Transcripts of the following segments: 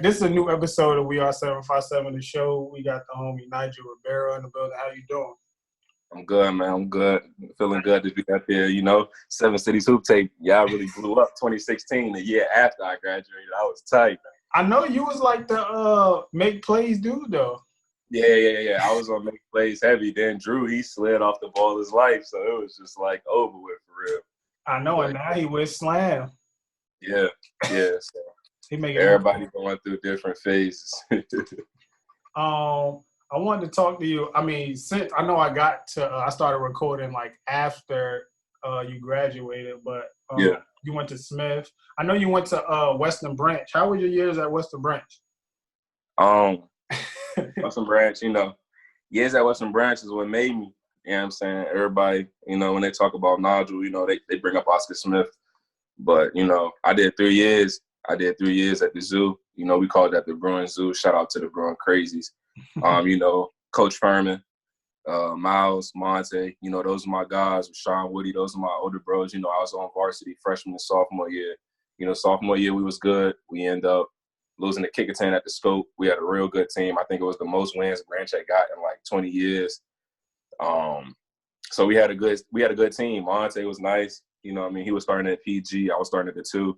This is a new episode of We Are 757, the show. We got the homie Nigel Ribeiro in the building. How you doing? I'm good, man. I'm good. Feeling good to be up here. You know, Seven Cities Hoop Tape, y'all really blew up 2016, the year after I graduated. I was tight. I know you was like the make plays dude, though. Yeah. I was on make plays heavy. Then Drew, he slid off the ball his life, so it was just like over with for real. I know, and now he with Slam. Yeah. So he everybody going through different phases. I wanted to talk to you. I mean, since I know I started recording like after you graduated, but you went to Smith. I know you went to Western Branch. How were your years at Western Branch? Western Branch, you know, years at Western Branch is what made me. You know what I'm saying? Everybody, you know, when they talk about Nigel, you know, they bring up Oscar Smith. But, you know, I did 3 years. I did 3 years at the zoo. You know, we called that the Bruin Zoo. Shout out to the Bruin Crazies. You know, Coach Furman, Miles, Monte, you know, those are my guys. Sean Woody, those are my older bros. You know, I was on varsity freshman and sophomore year. You know, sophomore year we was good. We end up losing to Kickerton at the Scope. We had a real good team. I think it was the most wins Branch had got in like 20 years. So we had a good team. Monte was nice. You know what I mean? He was starting at PG. I was starting at the 2.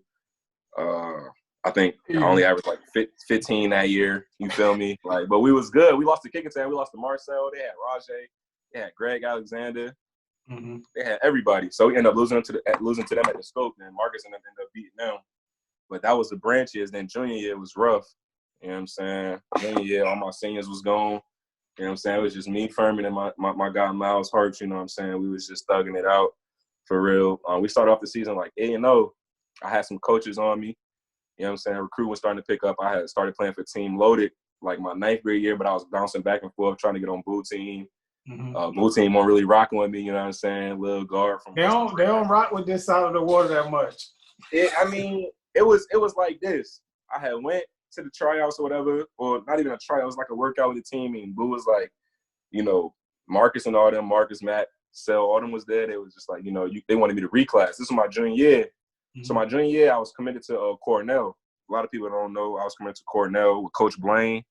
I think I only averaged like 15 that year. You feel me? Like, but we was good. We lost to Kickerton. We lost to Marcel. They had Rajay. They had Greg Alexander. Mm-hmm. They had everybody. So we ended up losing to them at the Scope, and Marcus ended up beating them. But that was the Branch years. Then junior year was rough. You know what I'm saying? Junior year, all my seniors was gone. You know what I'm saying? It was just me, Furman, and my guy Miles Harps. You know what I'm saying? We was just thugging it out for real. We started off the season like 8-0. I had some coaches on me. You know what I'm saying? Recruiting was starting to pick up. I had started playing for Team Loaded like my 9th grade year, but I was bouncing back and forth trying to get on Boo Team. Mm-hmm. Boo Team wasn't really rocking with me, you know what I'm saying? Little guard from They don't rock with this side of the water that much. It was like this. I had went to the tryouts or whatever, or not even a tryout. It was like a workout with the team, and Boo was like, you know, Marcus and all them, Marcus, Matt, Sel, all them was there. They was just like, you know, they wanted me to reclass. This was my junior year. So my junior year, I was committed to Cornell. A lot of people don't know I was committed to Cornell with Coach Blaine.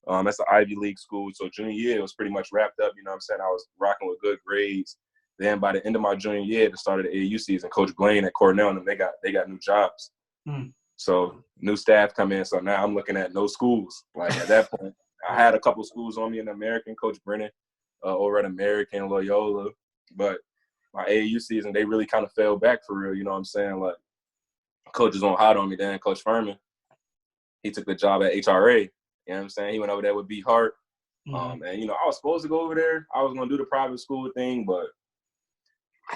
That's an Ivy League school. So junior year, it was pretty much wrapped up. You know what I'm saying? I was rocking with good grades. Then by the end of my junior year, the start of the AAU season, Coach Blaine at Cornell, and they got new jobs. So new staff come in. So now I'm looking at no schools. Like at that point, I had a couple schools on me in the American, Coach Brennan over at American, Loyola. But my AAU season, they really kind of fell back for real. You know what I'm saying? Like, coaches on hot on me then. Coach Furman, he took the job at HRA. You know what I'm saying? He went over there with B. Hart. And, you know, I was supposed to go over there. I was going to do the private school thing, but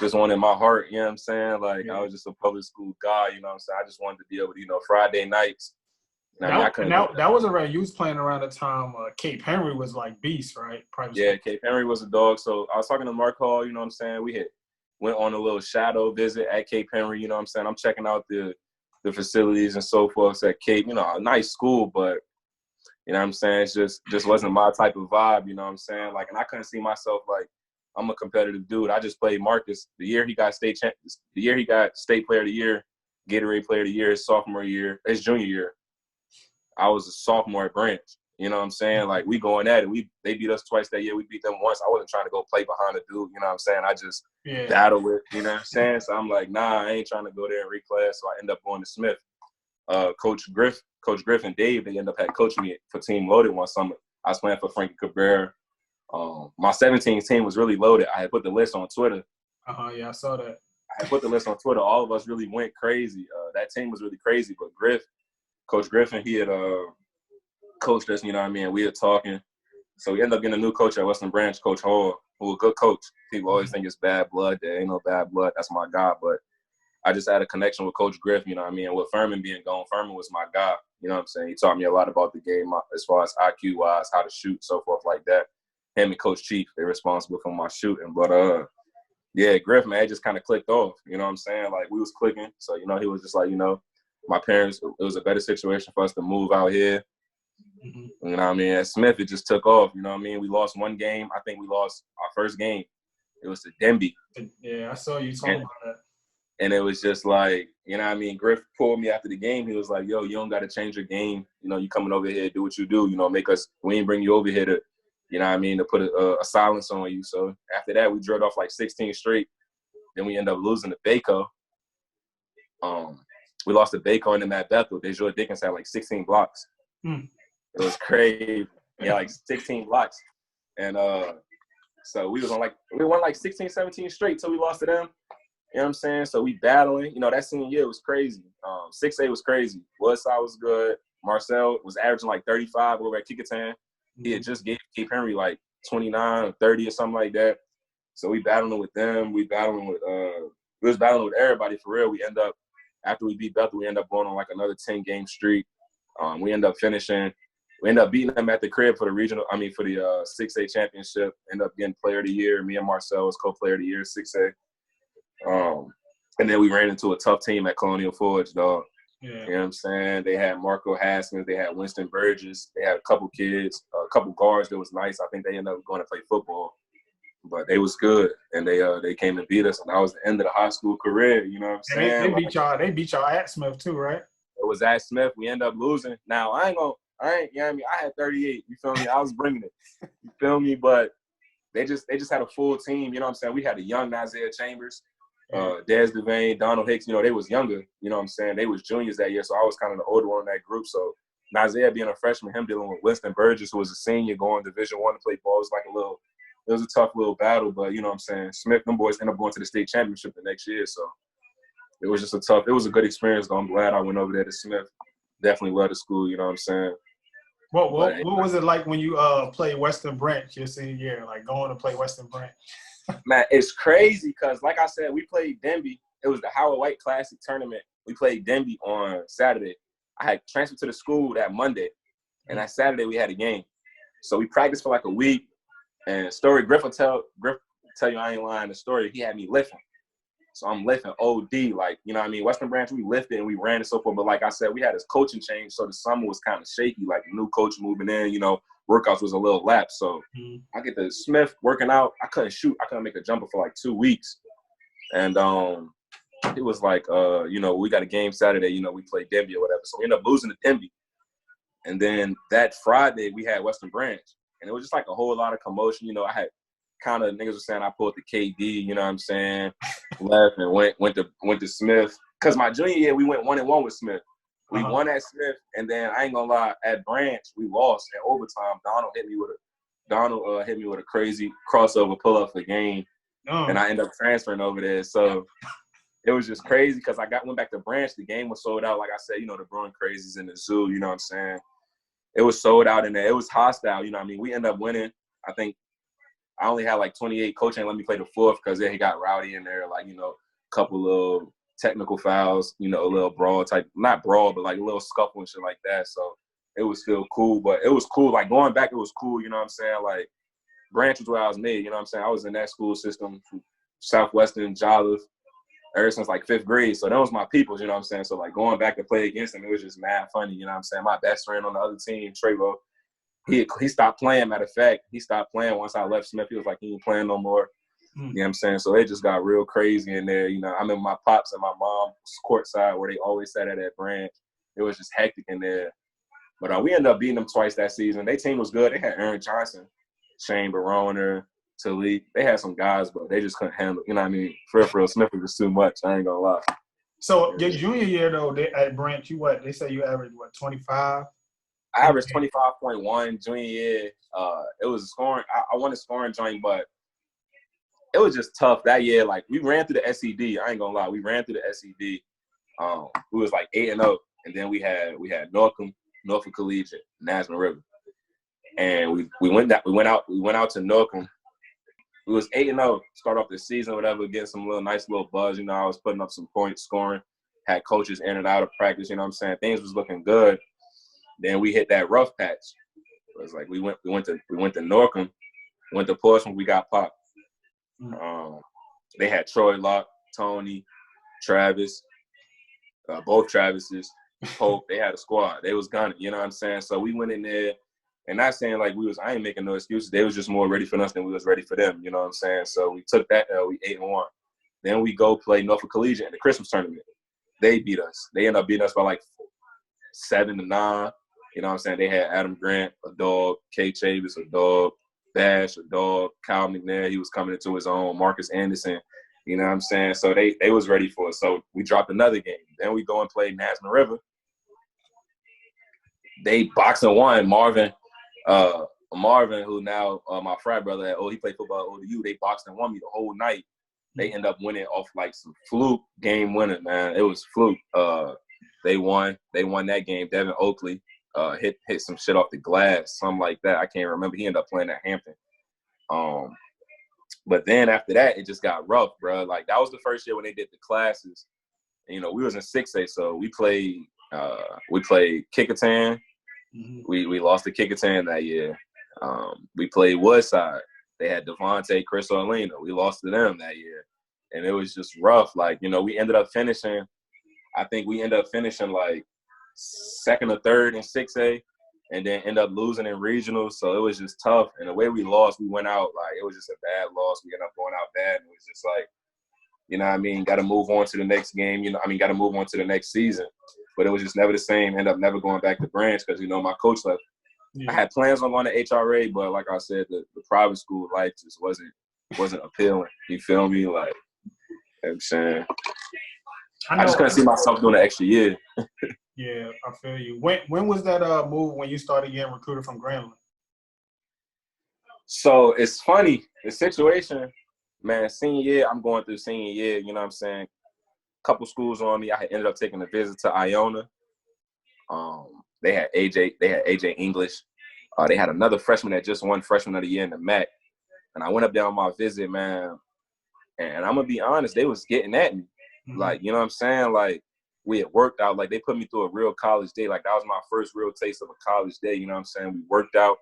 just wanted my heart, you know what I'm saying? Like, I was just a public school guy, you know what I'm saying? I just wanted to be able to, you know, Friday nights. That was around, you was playing around the time Cape Henry was like beast, right? Private school. Cape Henry was a dog. So I was talking to Mark Hall, you know what I'm saying? We went on a little shadow visit at Cape Henry, you know what I'm saying? I'm checking out the facilities and so forth at Cape, you know, a nice school, but, you know what I'm saying? It's just wasn't my type of vibe, you know what I'm saying? Like, and I couldn't see myself like, I'm a competitive dude. I just played Marcus. The year he got state player of the year, Gatorade player of the year, his sophomore year, his junior year, I was a sophomore at Branch. You know what I'm saying? Like, we going at it. They beat us twice that year. We beat them once. I wasn't trying to go play behind a dude. You know what I'm saying? I just battle with, you know what I'm saying? So I'm like, nah, I ain't trying to go there and reclass. So I end up going to Smith. Coach Griffin, Dave, they end up had coached me for Team Loaded one summer. I was playing for Frankie Cabrera. My 17 team was really loaded. I had put the list on Twitter. Yeah, I saw that. I had put the list on Twitter. All of us really went crazy. That team was really crazy. But Coach Griffin, he had coached us, you know what I mean? We were talking. So we ended up getting a new coach at Western Branch, Coach Hall, who was a good coach. People always think it's bad blood. There ain't no bad blood. That's my guy. But I just had a connection with Coach Griffin, you know what I mean? And with Furman being gone, Furman was my guy. You know what I'm saying? He taught me a lot about the game as far as IQ-wise, how to shoot, so forth like that. Him and Coach Chief, they're responsible for my shooting. But, Griff, man, it just kind of clicked off. You know what I'm saying? Like, we was clicking. So, you know, he was just like, you know, my parents, it was a better situation for us to move out here. Mm-hmm. You know what I mean? At Smith, it just took off. You know what I mean? We lost one game. I think we lost our first game. It was to Denby. Yeah, I saw you talking about that. And it was just like, you know what I mean? Griff pulled me after the game. He was like, yo, you don't got to change your game. You know, you coming over here, do what you do. You know, we ain't bring you over here to, you know what I mean, to put a silence on you. So after that, we drilled off like 16 straight. Then we ended up losing to Baco. We lost to Baco and then at Bethel. DeJoy Dickens had like 16 blocks. It was crazy. Yeah, like 16 blocks. And so we won like 16, 17 straight till we lost to them. You know what I'm saying? So we battling. You know, that senior year was crazy. 6A was crazy. Woodside was good. Marcel was averaging like 35 over at Kecoughtan. He had just gave Cape Henry like 29 or 30 or something like that. So we battling with them. We was battling with everybody for real. We end up, after we beat Bethel, we end up going on like another 10-game streak. We end up beating them at the crib for the for the 6A championship. End up getting player of the year. Me and Marcel was co-player of the year, 6A. And then we ran into a tough team at Colonial Forge, dog. Yeah. You know what I'm saying? They had Marco Haskins. They had Winston Burgess. They had a couple kids, a couple guards that was nice. I think they ended up going to play football. But they was good, and they came and beat us, and that was the end of the high school career. You know what I'm saying? They beat y'all at Smith too, right? It was at Smith. We ended up losing. Now you know what I mean? I had 38. You feel me? I was bringing it. You feel me? But they just had a full team. You know what I'm saying? We had a young Isaiah Chambers, Des Devane, Donald Hicks. You know, they was younger. You know what I'm saying? They was juniors that year, so I was kind of the older one in that group. So Isaiah being a freshman, him dealing with Winston Burgess, who was a senior going Division I to play ball, it was a tough little battle, but you know what I'm saying? Smith, them boys ended up going to the state championship the next year, so it was just it was a good experience, though. I'm glad I went over there to Smith. Definitely love the school, you know what I'm saying? What was it like when you played Western Branch your senior year, like going to play Western Branch? Man, it's crazy because, like I said, we played Denby. It was the Howard White Classic tournament. We played Denby on Saturday. I had transferred to the school that Monday, and that Saturday we had a game. So we practiced for like a week. And Griff will tell you I ain't lying the story. He had me lifting. So I'm lifting OD. Like, you know what I mean? Western Branch, we lifted and we ran and so forth. But like I said, we had this coaching change. So the summer was kind of shaky. Like the new coach moving in, you know, workouts was a little lapse. So I get to Smith working out. I couldn't shoot. I couldn't make a jumper for like 2 weeks. And it was like, you know, we got a game Saturday. You know, we played Denby or whatever. So we ended up losing to Denby. And then that Friday, we had Western Branch. And it was just like a whole lot of commotion. You know, I had kind of niggas were saying I pulled the KD, you know what I'm saying? Left and went to Smith. Because my junior year, we went 1-1 with Smith. We won at Smith, and then I ain't gonna lie, at Branch, we lost in overtime. Donald hit me with a crazy crossover pull-up for the game. And I ended up transferring over there. So it was just crazy because went back to Branch. The game was sold out. Like I said, you know, the Bruin Crazies in the zoo, you know what I'm saying? It was sold out in there. It was hostile, you know what I mean? We ended up winning. I think I only had like 28. Coach ain't let me play the fourth because he got rowdy in there, like, you know, a couple little technical fouls, you know, a little brawl type, not brawl, but like a little scuffle and shit like that. So it was still cool, but it was cool. Like going back, it was cool, you know what I'm saying? Like Branch was where I was made, you know what I'm saying? I was in that school system from Southwestern, Jolliffe, ever since like 5th grade. So that was my peoples, you know what I'm saying? So like going back to play against them, it was just mad funny, you know what I'm saying? My best friend on the other team, Trevo, he stopped playing. Matter of fact, he stopped playing once I left Smith. He was like, he ain't playing no more. You know what I'm saying? So it just got real crazy in there. You know, I remember my pops and my mom courtside where they always sat at that Branch. It was just hectic in there. But we ended up beating them twice that season. Their team was good. They had Aaron Johnson, Shane Baroner, Talik. They had some guys, but they just couldn't handle it. You know what I mean? For real, Smith was just too much. I ain't gonna lie. So your junior year, though, at Branch, they say you averaged, 25? I averaged 25.1 junior year. It was scoring. I won a scoring joint, but it was just tough that year. Like we ran through the SED. I ain't gonna lie. We ran through the SED. We was like 8-0, and then we had Norfolk Collegiate, Nasman River, and we went out to Norfolk. We was 8-0. Start off the season, whatever, getting some nice little buzz. You know, I was putting up some points, scoring. Had coaches in and out of practice. You know what I'm saying? Things was looking good. Then we hit that rough patch. It was like we went to Norfolk, went to Portsmouth. We got popped. They had Troy Locke, Tony, Travis, both Travises, Pope. They had a squad. They was gunning, you know what I'm saying? So we went in there, and not saying like I ain't making no excuses. They was just more ready for us than we was ready for them, you know what I'm saying? So we took that L. We 8-1. Then we go play Norfolk Collegiate in the Christmas tournament. They beat us. They end up beating us by like 7-9. You know what I'm saying? They had Adam Grant, a dog, Kay Chavis, a dog, Bash, a dog, Kyle McNair, he was coming into his own, Marcus Anderson, you know what I'm saying? So they was ready for us. So we dropped another game. Then we go and play National River. They boxed and won. Marvin, who now my frat brother he played football at ODU, they boxed and won me the whole night. They end up winning off like some fluke game winner, man. It was fluke. They won that game. Devin Oakley hit some shit off the glass, something like that. I can't remember. He ended up playing at Hampton. But then after that, it just got rough, bro. Like that was the first year when they did the classes. And, you know, we was in 6A, so we played Kickertan. Mm-hmm. We lost to Kickertan that year. We played Woodside. They had Devontae, Chris Orlino. We lost to them that year. And it was just rough. Like, you know, we ended up finishing like second or third in 6A and then end up losing in regionals. So it was just tough. And the way we lost, we went out, like, it was just a bad loss. We ended up going out bad. And it was just like, you know what I mean, got to move on to the next game. Got to move on to the next season. But it was just never the same. End up never going back to Branch because, you know, my coach left. Yeah. I had plans on going to HRA, but like I said, the private school life just wasn't appealing. You feel me? Like, you know what I'm saying? I just couldn't see myself doing an extra year. Yeah, I feel you. When was that move when you started getting recruited from Grambling? So it's funny. The situation, man, senior year, I'm going through senior year, you know what I'm saying? Couple schools on me. I ended up taking a visit to Iona. They had AJ English. They had another freshman that just won freshman of the year in the MAC. And I went up there on my visit, man. And I'm going to be honest, they was getting at me. Mm-hmm. Like, you know what I'm saying? Like, we had worked out. Like, they put me through a real college day. Like, that was my first real taste of a college day. You know what I'm saying? We worked out.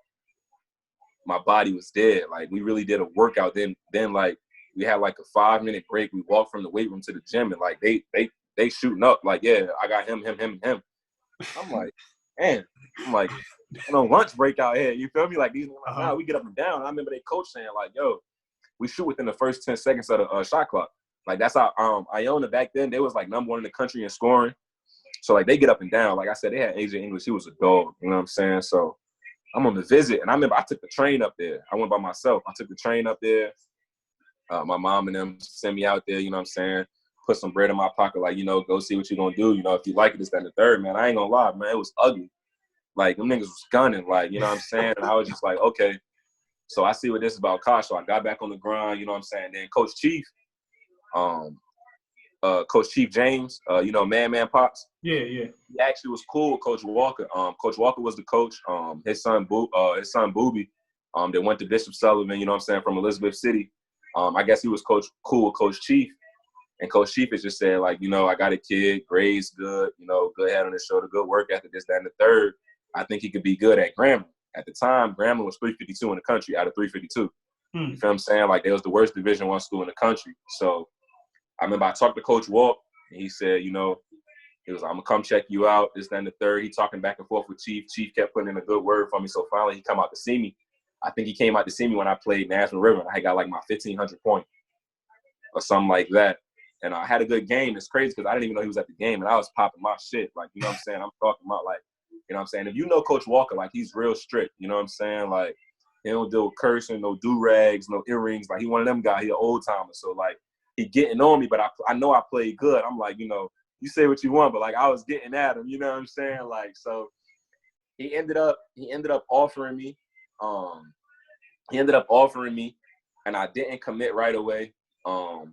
My body was dead. Like, we really did a workout. Then like, we had, like, a 5-minute break. We walked from the weight room to the gym. And, like, they shooting up. Like, yeah, I got him. I'm like, man. I'm like, no lunch break out here. You feel me? Like, these like, nah, we get up and down. I remember they coach saying, like, yo, we shoot within the first 10 seconds of the shot clock. Like, that's how Iona back then, they was, like, number one in the country in scoring. So, like, they get up and down. Like I said, they had AJ English. He was a dog. You know what I'm saying? So, I'm on the visit. And I remember I took the train up there. I went by myself. I took the train up there. My mom and them sent me out there, you know what I'm saying? Put some bread in my pocket, like, you know, go see what you're going to do. You know, if you like it, this, that, and the third, man. I ain't going to lie, man. It was ugly. Like, them niggas was gunning, like, you know what I'm saying? And I was just like, okay. So I see what this is about, Kosh. So I got back on the grind, you know what I'm saying? Then Coach Chief James, you know, Man Pops. Yeah. He actually was cool with Coach Walker. Coach Walker was the coach. His son Booby, that went to Bishop Sullivan, you know what I'm saying, from Elizabeth City. I guess he was cool with Coach Chief. And Coach Chief is just saying, like, you know, I got a kid, grades good, you know, good head on his shoulder, good work ethic, this, that, and the third. I think he could be good at Grambling. At the time, Grambling was 352 in the country out of 352. You feel what I'm saying? Like, they was the worst Division I school in the country. So I remember I talked to Coach Walk, and he said, you know, he was like, I'm going to come check you out, this, that, and the third. He talking back and forth with Chief. Chief kept putting in a good word for me. So finally he come out to see me. I think he came out to see me when I played National River. I got like my 1,500 point or something like that. And I had a good game. It's crazy because I didn't even know he was at the game, and I was popping my shit. Like, you know what I'm saying? I'm talking about, like, you know what I'm saying? If you know Coach Walker, like, he's real strict. You know what I'm saying? Like, he don't deal with cursing, no do-rags, no earrings. Like, he one of them guys. He an old-timer. So, like, he getting on me, but I know I played good. I'm like, you know, you say what you want, but, like, I was getting at him. You know what I'm saying? Like, so he ended up offering me. And I didn't commit right away. I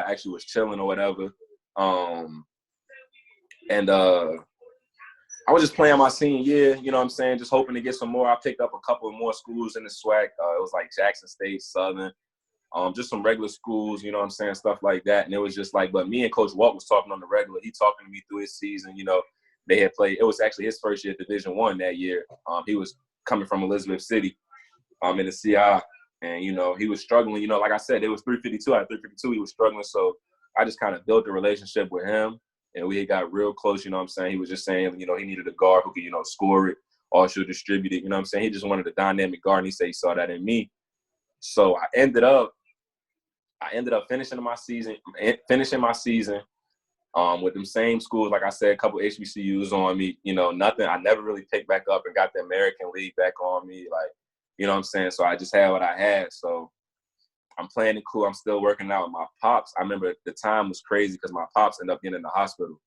actually was chilling or whatever. I was just playing my senior year, you know what I'm saying, just hoping to get some more. I picked up a couple of more schools in the SWAC. It was like Jackson State, Southern, just some regular schools, you know what I'm saying, stuff like that. And it was just like, but me and Coach Walt was talking on the regular. He talking to me through his season, you know. They had played, it was actually his first year at Division I that year. He was coming from Elizabeth City in the CI. And, you know, he was struggling. You know, like I said, it was 352 out of 352. He was struggling. So I just kind of built a relationship with him. And we got real close, you know what I'm saying? He was just saying, you know, he needed a guard who could, you know, score it, also distribute it. You know what I'm saying? He just wanted a dynamic guard, and he said he saw that in me. So I ended up I ended up finishing my season with them same schools. Like I said, a couple HBCUs on me. You know, nothing. I never really picked back up and got the American League back on me. Like, you know what I'm saying? So I just had what I had. So I'm playing it cool. I'm still working out with my pops. I remember the time was crazy because my pops ended up getting in the hospital.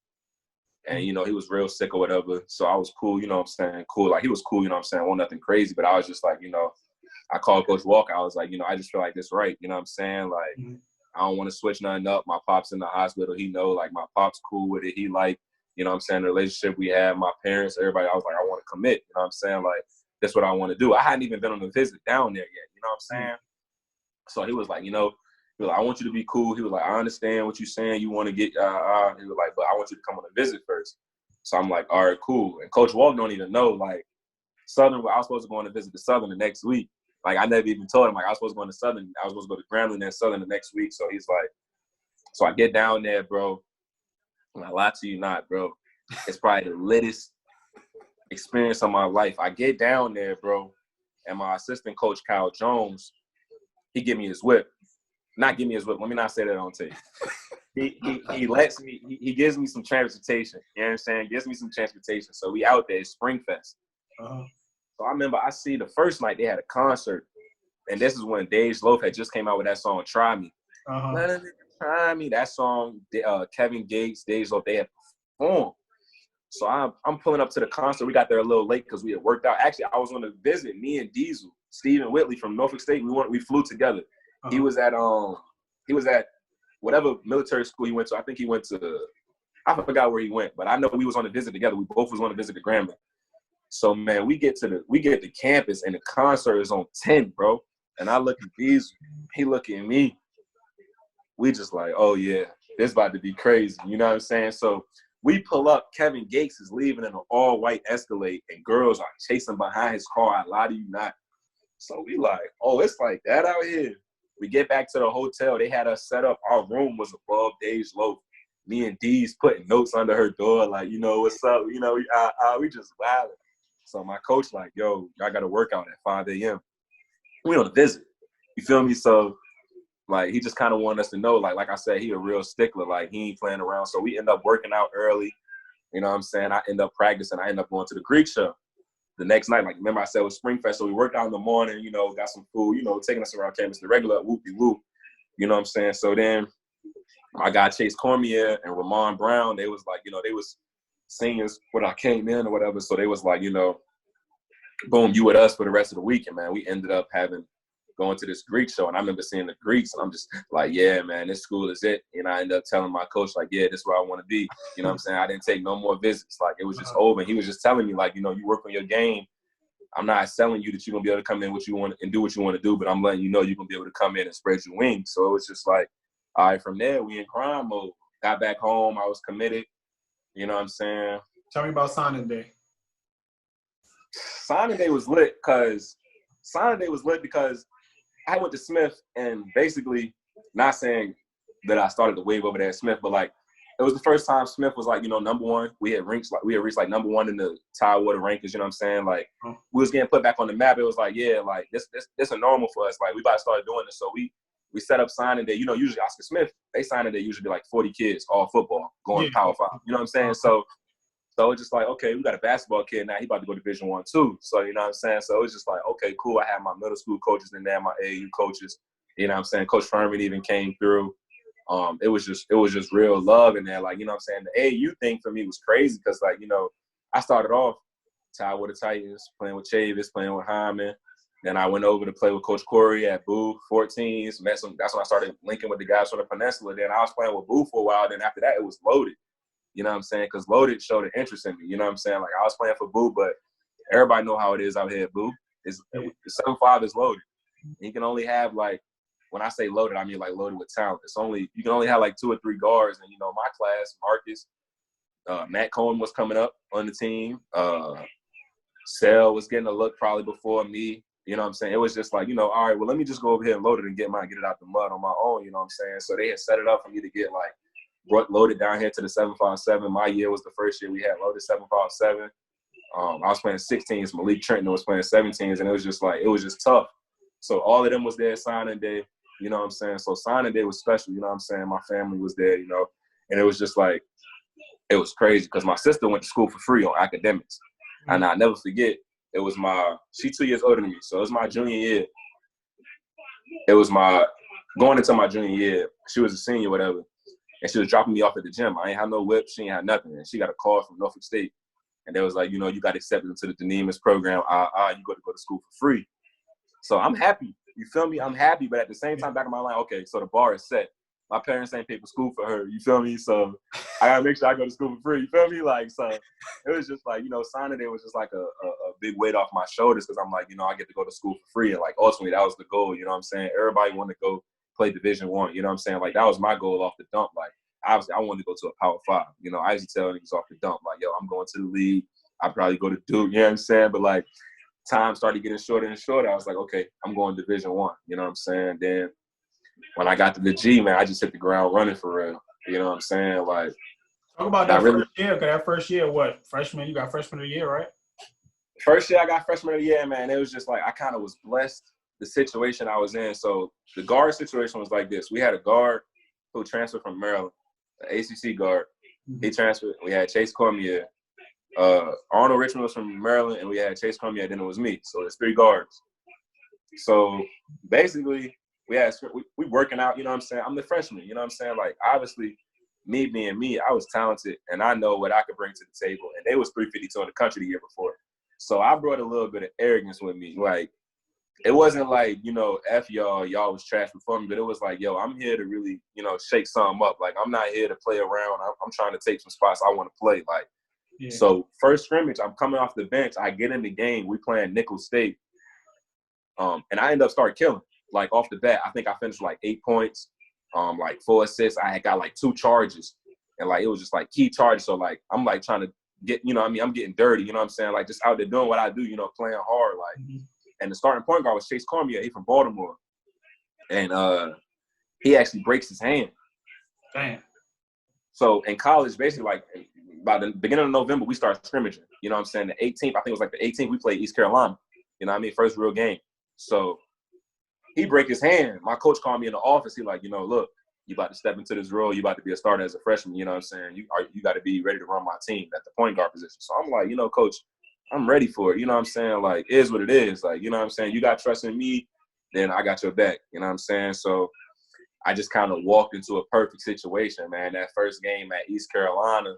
And, you know, he was real sick or whatever. So I was cool, you know what I'm saying? Cool. Like, he was cool, you know what I'm saying? Well, nothing crazy. But I was just like, you know, I called Coach Walker. I was like, you know, I just feel like this right. You know what I'm saying? Like, I don't want to switch nothing up. My pop's in the hospital. He know, like, my pop's cool with it. He like, you know what I'm saying, the relationship we had, my parents, everybody. I was like, I want to commit. You know what I'm saying? Like, that's what I want to do. I hadn't even been on a visit down there yet. You know what I'm saying? So he was like, you know, he was like, I want you to be cool. He was like, I understand what you're saying. You want to get, he was like, but I want you to come on a visit first. So I'm like, all right, cool. And Coach Walker don't even know, like, Southern, I was supposed to go on a visit to Southern the next week. Like, I never even told him, like, I was supposed to go to Southern. I was supposed to go to Grambling and Southern the next week. So he's like, so I get down there, bro. And I lie to you not, bro. It's probably the littest experience of my life. I get down there, bro, and my assistant coach, Kyle Jones, he give me his whip. Not give me his whip. Let me not say that on tape. He lets me, he gives me some transportation. You know what I'm saying? Gives me some transportation. So we out there, Springfest. So I remember I see the first night they had a concert. And this is when Dej Loaf had just came out with that song, Try Me. Try Me. That song, Kevin Gates, Dej Loaf, they had performed. So I'm pulling up to the concert. We got there a little late because we had worked out. Actually, I was on a visit. Me and Diesel, Stephen Whitley from Norfolk State, we flew together. He was at whatever military school he went to. I think he went to, I forgot where he went, but I know we was on a visit together. We both was on a visit to Grambling. So man, we get to campus and the concert is on 10, bro. And I look at Diesel, he look at me. We just like, oh yeah, this about to be crazy. You know what I'm saying? So we pull up, Kevin Gates is leaving in an all-white Escalade, and girls are chasing behind his car. I lie to you not. So we like, oh, it's like that out here. We get back to the hotel. They had us set up. Our room was above Dej Loaf. Me and Dee's putting notes under her door, like, you know, what's up? You know, we just wilding. So my coach like, yo, I got to work out at 5 a.m. We on a visit. You feel me? So, like, he just kind of wanted us to know, like I said, he a real stickler. Like, he ain't playing around. So we end up working out early. You know what I'm saying? I end up practicing. I end up going to the Greek show the next night. Like, remember I said it was Springfest. So we worked out in the morning, you know, got some food, you know, taking us around campus, the regular whoop-de-whoop. You know what I'm saying? So then my guy Chase Cormier and Ramon Brown, they was like, you know, they was seniors when I came in or whatever. So they was like, you know, boom, you with us for the rest of the weekend, man. We ended up going to this Greek show, and I remember seeing the Greeks, and I'm just like, yeah, man, this school is it. And I ended up telling my coach, like, yeah, this is where I want to be. You know what I'm saying? I didn't take no more visits. Like, it was just over. And he was just telling me, like, you know, you work on your game. I'm not selling you that you're going to be able to come in what you want and do what you want to do, but I'm letting you know you're going to be able to come in and spread your wings. So it was just like, all right, from there, we in crime mode. Got back home. I was committed. You know what I'm saying? Tell me about signing day. Signing day was lit because I went to Smith, and basically, not saying that I started the wave over there at Smith, but like, it was the first time Smith was like, you know, number one. We had reached like number one in the Tidewater rankings. You know what I'm saying? Like, we was getting put back on the map. It was like, yeah, like this is normal for us. Like, we about to start doing this. So we set up signing day. You know, usually Oscar Smith, they signing day usually be like 40 kids, all football, going Power 5. You know what I'm saying? So it's just like, okay, we got a basketball kid now. He about to go Division I too. So, you know what I'm saying? So it was just like, okay, cool. I had my middle school coaches in there, my AAU coaches. You know what I'm saying? Coach Furman even came through. It was just real love in there. Like, you know what I'm saying? The AAU thing for me was crazy because, like, you know, I started off Tidewater Titans, playing with Chavis, playing with Hyman. Then I went over to play with Coach Corey at Boo 14s. That's when I started linking with the guys from the Peninsula. Then I was playing with Boo for a while. Then after that, it was Loaded. You know what I'm saying? Because Loaded showed an interest in me. You know what I'm saying? Like, I was playing for Boo, but everybody know how it is out here at Boo. It's 7'5" is loaded. You can only have, like, when I say loaded, I mean, like, loaded with talent. You can only have, like, 2 or 3 guards. And, you know, my class, Marcus, Matt Cohen was coming up on the team. Sel was getting a look probably before me. You know what I'm saying? It was just like, you know, all right, well, let me just go over here and load it and get it out the mud on my own. You know what I'm saying? So they had set it up for me to get, like, brought Loaded down here to the 757. My year was the first year we had Loaded 757. I was playing 16s. Malik Trenton was playing 17s, and it was just tough. So all of them was there signing day. You know what I'm saying? So signing day was special. You know what I'm saying? My family was there, you know, and it was just like, it was crazy because my sister went to school for free on academics. And I'll never forget, it was she's 2 years older than me. So it was my junior year. It was going into my junior year, she was a senior, whatever. And she was dropping me off at the gym. I ain't have no whip. She ain't had nothing. And she got a call from Norfolk State. And they was like, you know, you got accepted into the Denemas program. You got to go to school for free. So I'm happy. You feel me? I'm happy. But at the same time, back in my mind, okay, so the bar is set. My parents ain't paid for school for her. You feel me? So I got to make sure I go to school for free. You feel me? Like, so it was just like, you know, signing day was just like a big weight off my shoulders because I'm like, you know, I get to go to school for free. And, like, ultimately, that was the goal. You know what I'm saying? Everybody wanted to go play Division I. You know what I'm saying? Like, that was my goal off the dump. Like, obviously, I wanted to go to a Power 5. You know, I used to tell niggas off the dump, like, yo, I'm going to the league. I'd probably go to Duke. You know what I'm saying? But, like, time started getting shorter and shorter. I was like, okay, I'm going Division I. You know what I'm saying? Then when I got to the G, man, I just hit the ground running for real. You know what I'm saying? Like, talk about that first year. Because that first year, what, freshman? You got freshman of the year, right? First year I got freshman of the year, man. It was just like I kind of was blessed the situation I was in. So the guard situation was like this. We had a guard who transferred from Maryland, an ACC guard. He transferred. We had Chase Cormier. Arnold Richmond was from Maryland, and we had Chase Cormier. Then it was me. So there's 3 guards. So basically, we working out. You know what I'm saying? I'm the freshman. You know what I'm saying? Like, obviously, me being me, I was talented, and I know what I could bring to the table. And they was 352 in the country the year before. So I brought a little bit of arrogance with me. Like, it wasn't like, you know, F y'all was trash before me, but it was like, yo, I'm here to really, you know, shake something up. Like, I'm not here to play around. I'm trying to take some spots I want to play. Like, So first scrimmage, I'm coming off the bench. I get in the game. We playing Nicholls State. And I end up start killing. Like, off the bat, I think I finished like 8 points, like 4 assists. I had got like 2 charges. And, like, it was just like key charges. So, like, I'm like trying to get, you know what I mean? I'm getting dirty, you know what I'm saying? Like, just out there doing what I do, you know, playing hard. Like, and the starting point guard was Chase Cormier. He from Baltimore. And he actually breaks his hand. Damn. So in college, basically, like, by the beginning of November, we start scrimmaging. You know what I'm saying? The 18th, I think it was like the 18th, we played East Carolina. You know what I mean? First real game. So he break his hand. My coach called me in the office. He like, you know, look, you about to step into this role. You about to be a starter as a freshman. You know what I'm saying? You got to be ready to run my team at the point guard position. So I'm like, you know, coach, I'm ready for it. You know what I'm saying? Like, it is what it is. Like, you know what I'm saying? You got trust in me, then I got your back. You know what I'm saying? So I just kind of walked into a perfect situation, man. That first game at East Carolina,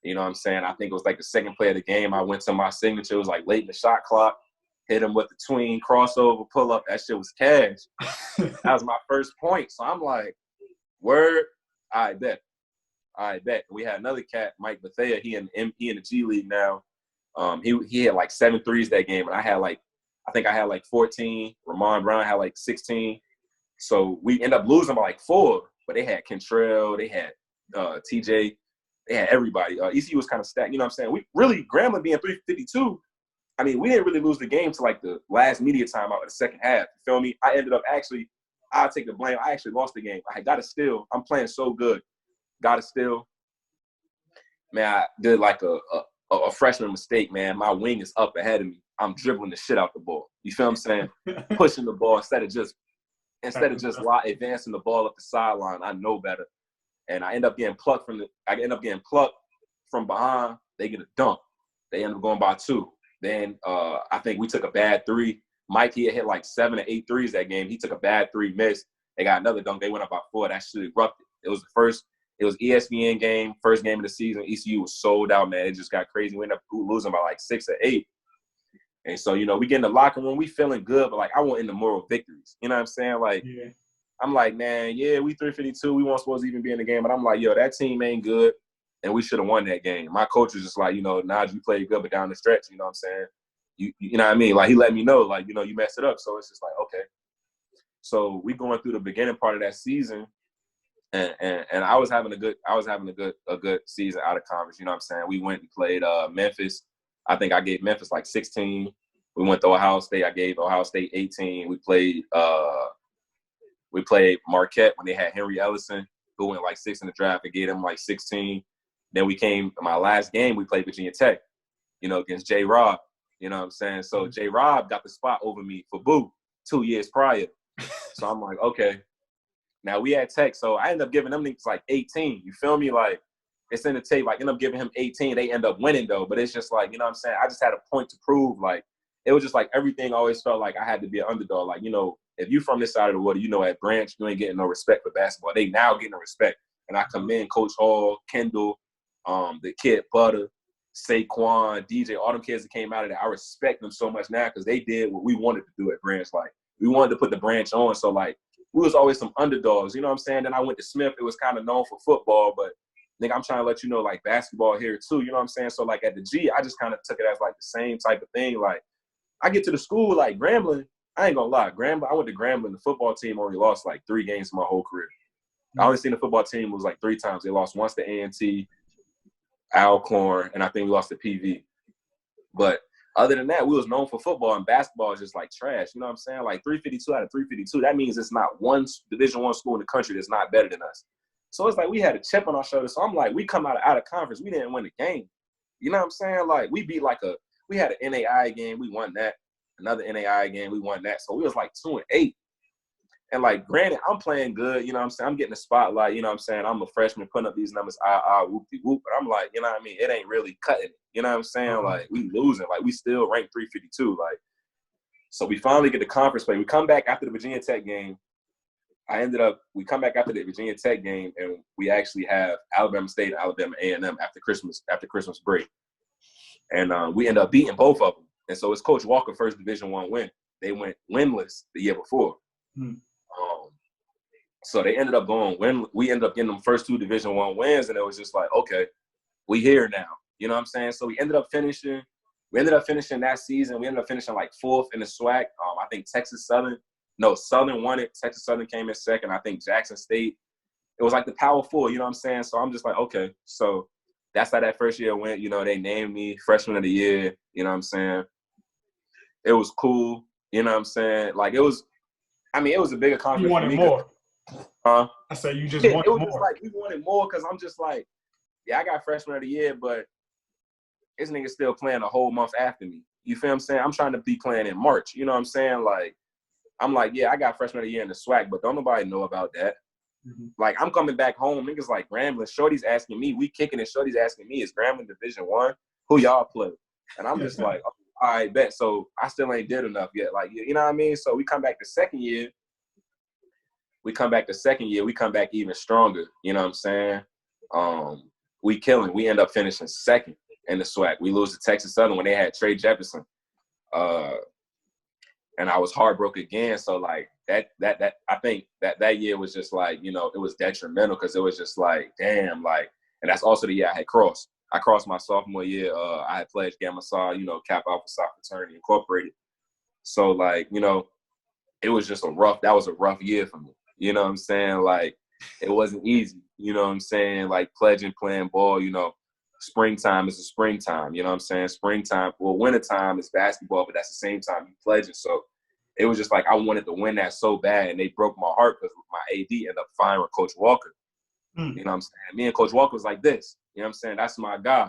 you know what I'm saying? I think it was like the second play of the game. I went to my signature. It was like late in the shot clock. Hit him with the tween, crossover, pull up. That shit was cash. That was my first point. So I'm like, word, I bet. We had another cat, Mike Bethea. He in the G League now. He had like 7 threes that game, and I think I had like 14. Ramon Brown had like 16. So we end up losing by like 4. But they had Kentrell, they had TJ, they had everybody. ECU was kind of stacked. You know what I'm saying? We really, Grambling being 352. I mean, we didn't really lose the game to like the last media time out of the second half. You feel me? I ended up I'll take the blame. I actually lost the game. I got a steal. I'm playing so good. Got a steal. Man, I did like a freshman mistake, man. My wing is up ahead of me. I'm dribbling the shit out the ball. You feel what I'm saying? Pushing the ball instead of just advancing the ball up the sideline. I know better. And I end up getting plucked from behind. They get a dunk. They end up going by 2. Then I think we took a bad 3. Mike, he had hit like 7 or 8 threes that game. He took a bad 3, missed. They got another dunk. They went up by 4. That shit erupted. It was ESPN game, first game of the season. ECU was sold out, man. It just got crazy. We ended up losing by like 6 or 8. And so, you know, we get in the locker room. We feeling good, but, like, I want in the moral victories. You know what I'm saying? Like, I'm like, man, yeah, we 352. We weren't supposed to even be in the game. But I'm like, yo, that team ain't good, and we should have won that game. My coach was just like, you know, Naj, you played good, but down the stretch, you know what I'm saying? You know what I mean? Like, he let me know, like, you know, you messed it up. So it's just like, okay. So we going through the beginning part of that season, and I was having a good season out of conference. You know what I'm saying? We went and played Memphis. I think I gave Memphis like 16. We went to Ohio State. I gave Ohio State 18. We played Marquette when they had Henry Ellison, who went like 6 in the draft. and gave them like 16. Then my last game, we played Virginia Tech, you know, against J. Rob. You know what I'm saying? So J. Rob got the spot over me for Boo 2 years prior. So I'm like, okay. Now we at Tech, so I end up giving them niggas like 18. You feel me? Like, it's in the tape. Like, end up giving him 18. They end up winning though. But it's just like, you know what I'm saying? I just had a point to prove. Like, it was just like everything always felt like I had to be an underdog. Like, you know, if you from this side of the water, you know, at Branch, you ain't getting no respect for basketball. They now getting no respect. And I come in, Coach Hall, Kendall, the kid Butter, Saquon, DJ, all them kids that came out of there. I respect them so much now because they did what we wanted to do at Branch. Like, we wanted to put the Branch on. So, like, we was always some underdogs, you know what I'm saying? Then I went to Smith. It was kind of known for football, but nigga, I'm trying to let you know, like, basketball here too, you know what I'm saying? So, like, at the G, I just kind of took it as, like, the same type of thing. Like, I get to the school, like, Grambling, I ain't gonna lie. I went to Grambling. The football team only lost, like, 3 games in my whole career. I only seen the football team was, like, 3 times. They lost once to A&T, Alcorn, and I think we lost to PV. But other than that, we was known for football, and basketball is just like trash. You know what I'm saying? Like 352 out of 352, that means it's not one Division I school in the country that's not better than us. So it's like we had a chip on our shoulder. So I'm like, we come out of conference, we didn't win the game. You know what I'm saying? Like we beat we had an NAI game, we won that. Another NAI game, we won that. So we was like 2-8. And like, granted, I'm playing good, you know what I'm saying? I'm getting the spotlight, you know what I'm saying? I'm a freshman putting up these numbers, whoop-de-whoop. But I'm like, you know what I mean? It ain't really cutting it. You know what I'm saying? Like, we losing. Like, we still ranked 352. Like, so we finally get the conference play. We come back after the Virginia Tech game. We come back after the Virginia Tech game, and we actually have Alabama State and Alabama A&M after Christmas break. And we end up beating both of them. And so it's Coach Walker's first Division I win. They went winless the year before. So they ended up we ended up getting them first 2 Division I wins, and it was just like, okay, we here now. You know what I'm saying? So we ended up finishing that season. We ended up finishing like 4th in the SWAC. I think Southern won it. Texas Southern came in second. I think Jackson State. It was like the Power 4, you know what I'm saying? So I'm just like, okay. So that's how that first year went. You know, they named me Freshman of the Year. You know what I'm saying? It was cool. You know what I'm saying? Like, it was a big accomplishment. You wanted more. I said you just wanted more. It was just like we wanted more because I'm just like, yeah, I got Freshman of the Year, but this nigga still playing a whole month after me. You feel what I'm saying? I'm trying to be playing in March. You know what I'm saying? Like, I'm like, yeah, I got Freshman of the Year in the SWAC, but don't nobody know about that. Mm-hmm. Like, I'm coming back home. Niggas like Grambling. Shorty's asking me. We kicking it. Shorty's asking me, is Grambling Division I? Who y'all play? And I'm just like, oh, all right, bet. So I still ain't did enough yet. Like, you know what I mean? So we come back the second year. We come back even stronger. You know what I'm saying? We killing. We end up finishing second in the SWAC. We lose to Texas Southern when they had Trey Jefferson. And I was heartbroken again. So like that I think that year was just like, you know, it was detrimental because it was just like, damn, like, and that's also the year I had crossed. I crossed my sophomore year. I had pledged Gamma Psi, you know, Kappa Alpha Psi Fraternity Incorporated. So like, you know, that was a rough year for me. You know what I'm saying? Like, it wasn't easy. You know what I'm saying? Like, pledging, playing ball, you know, springtime is a springtime. You know what I'm saying? Springtime, well, wintertime is basketball, but that's the same time you pledging. So it was just like I wanted to win that so bad, and they broke my heart because my AD ended up firing Coach Walker. You know what I'm saying? Me and Coach Walker was like this. You know what I'm saying? That's my guy.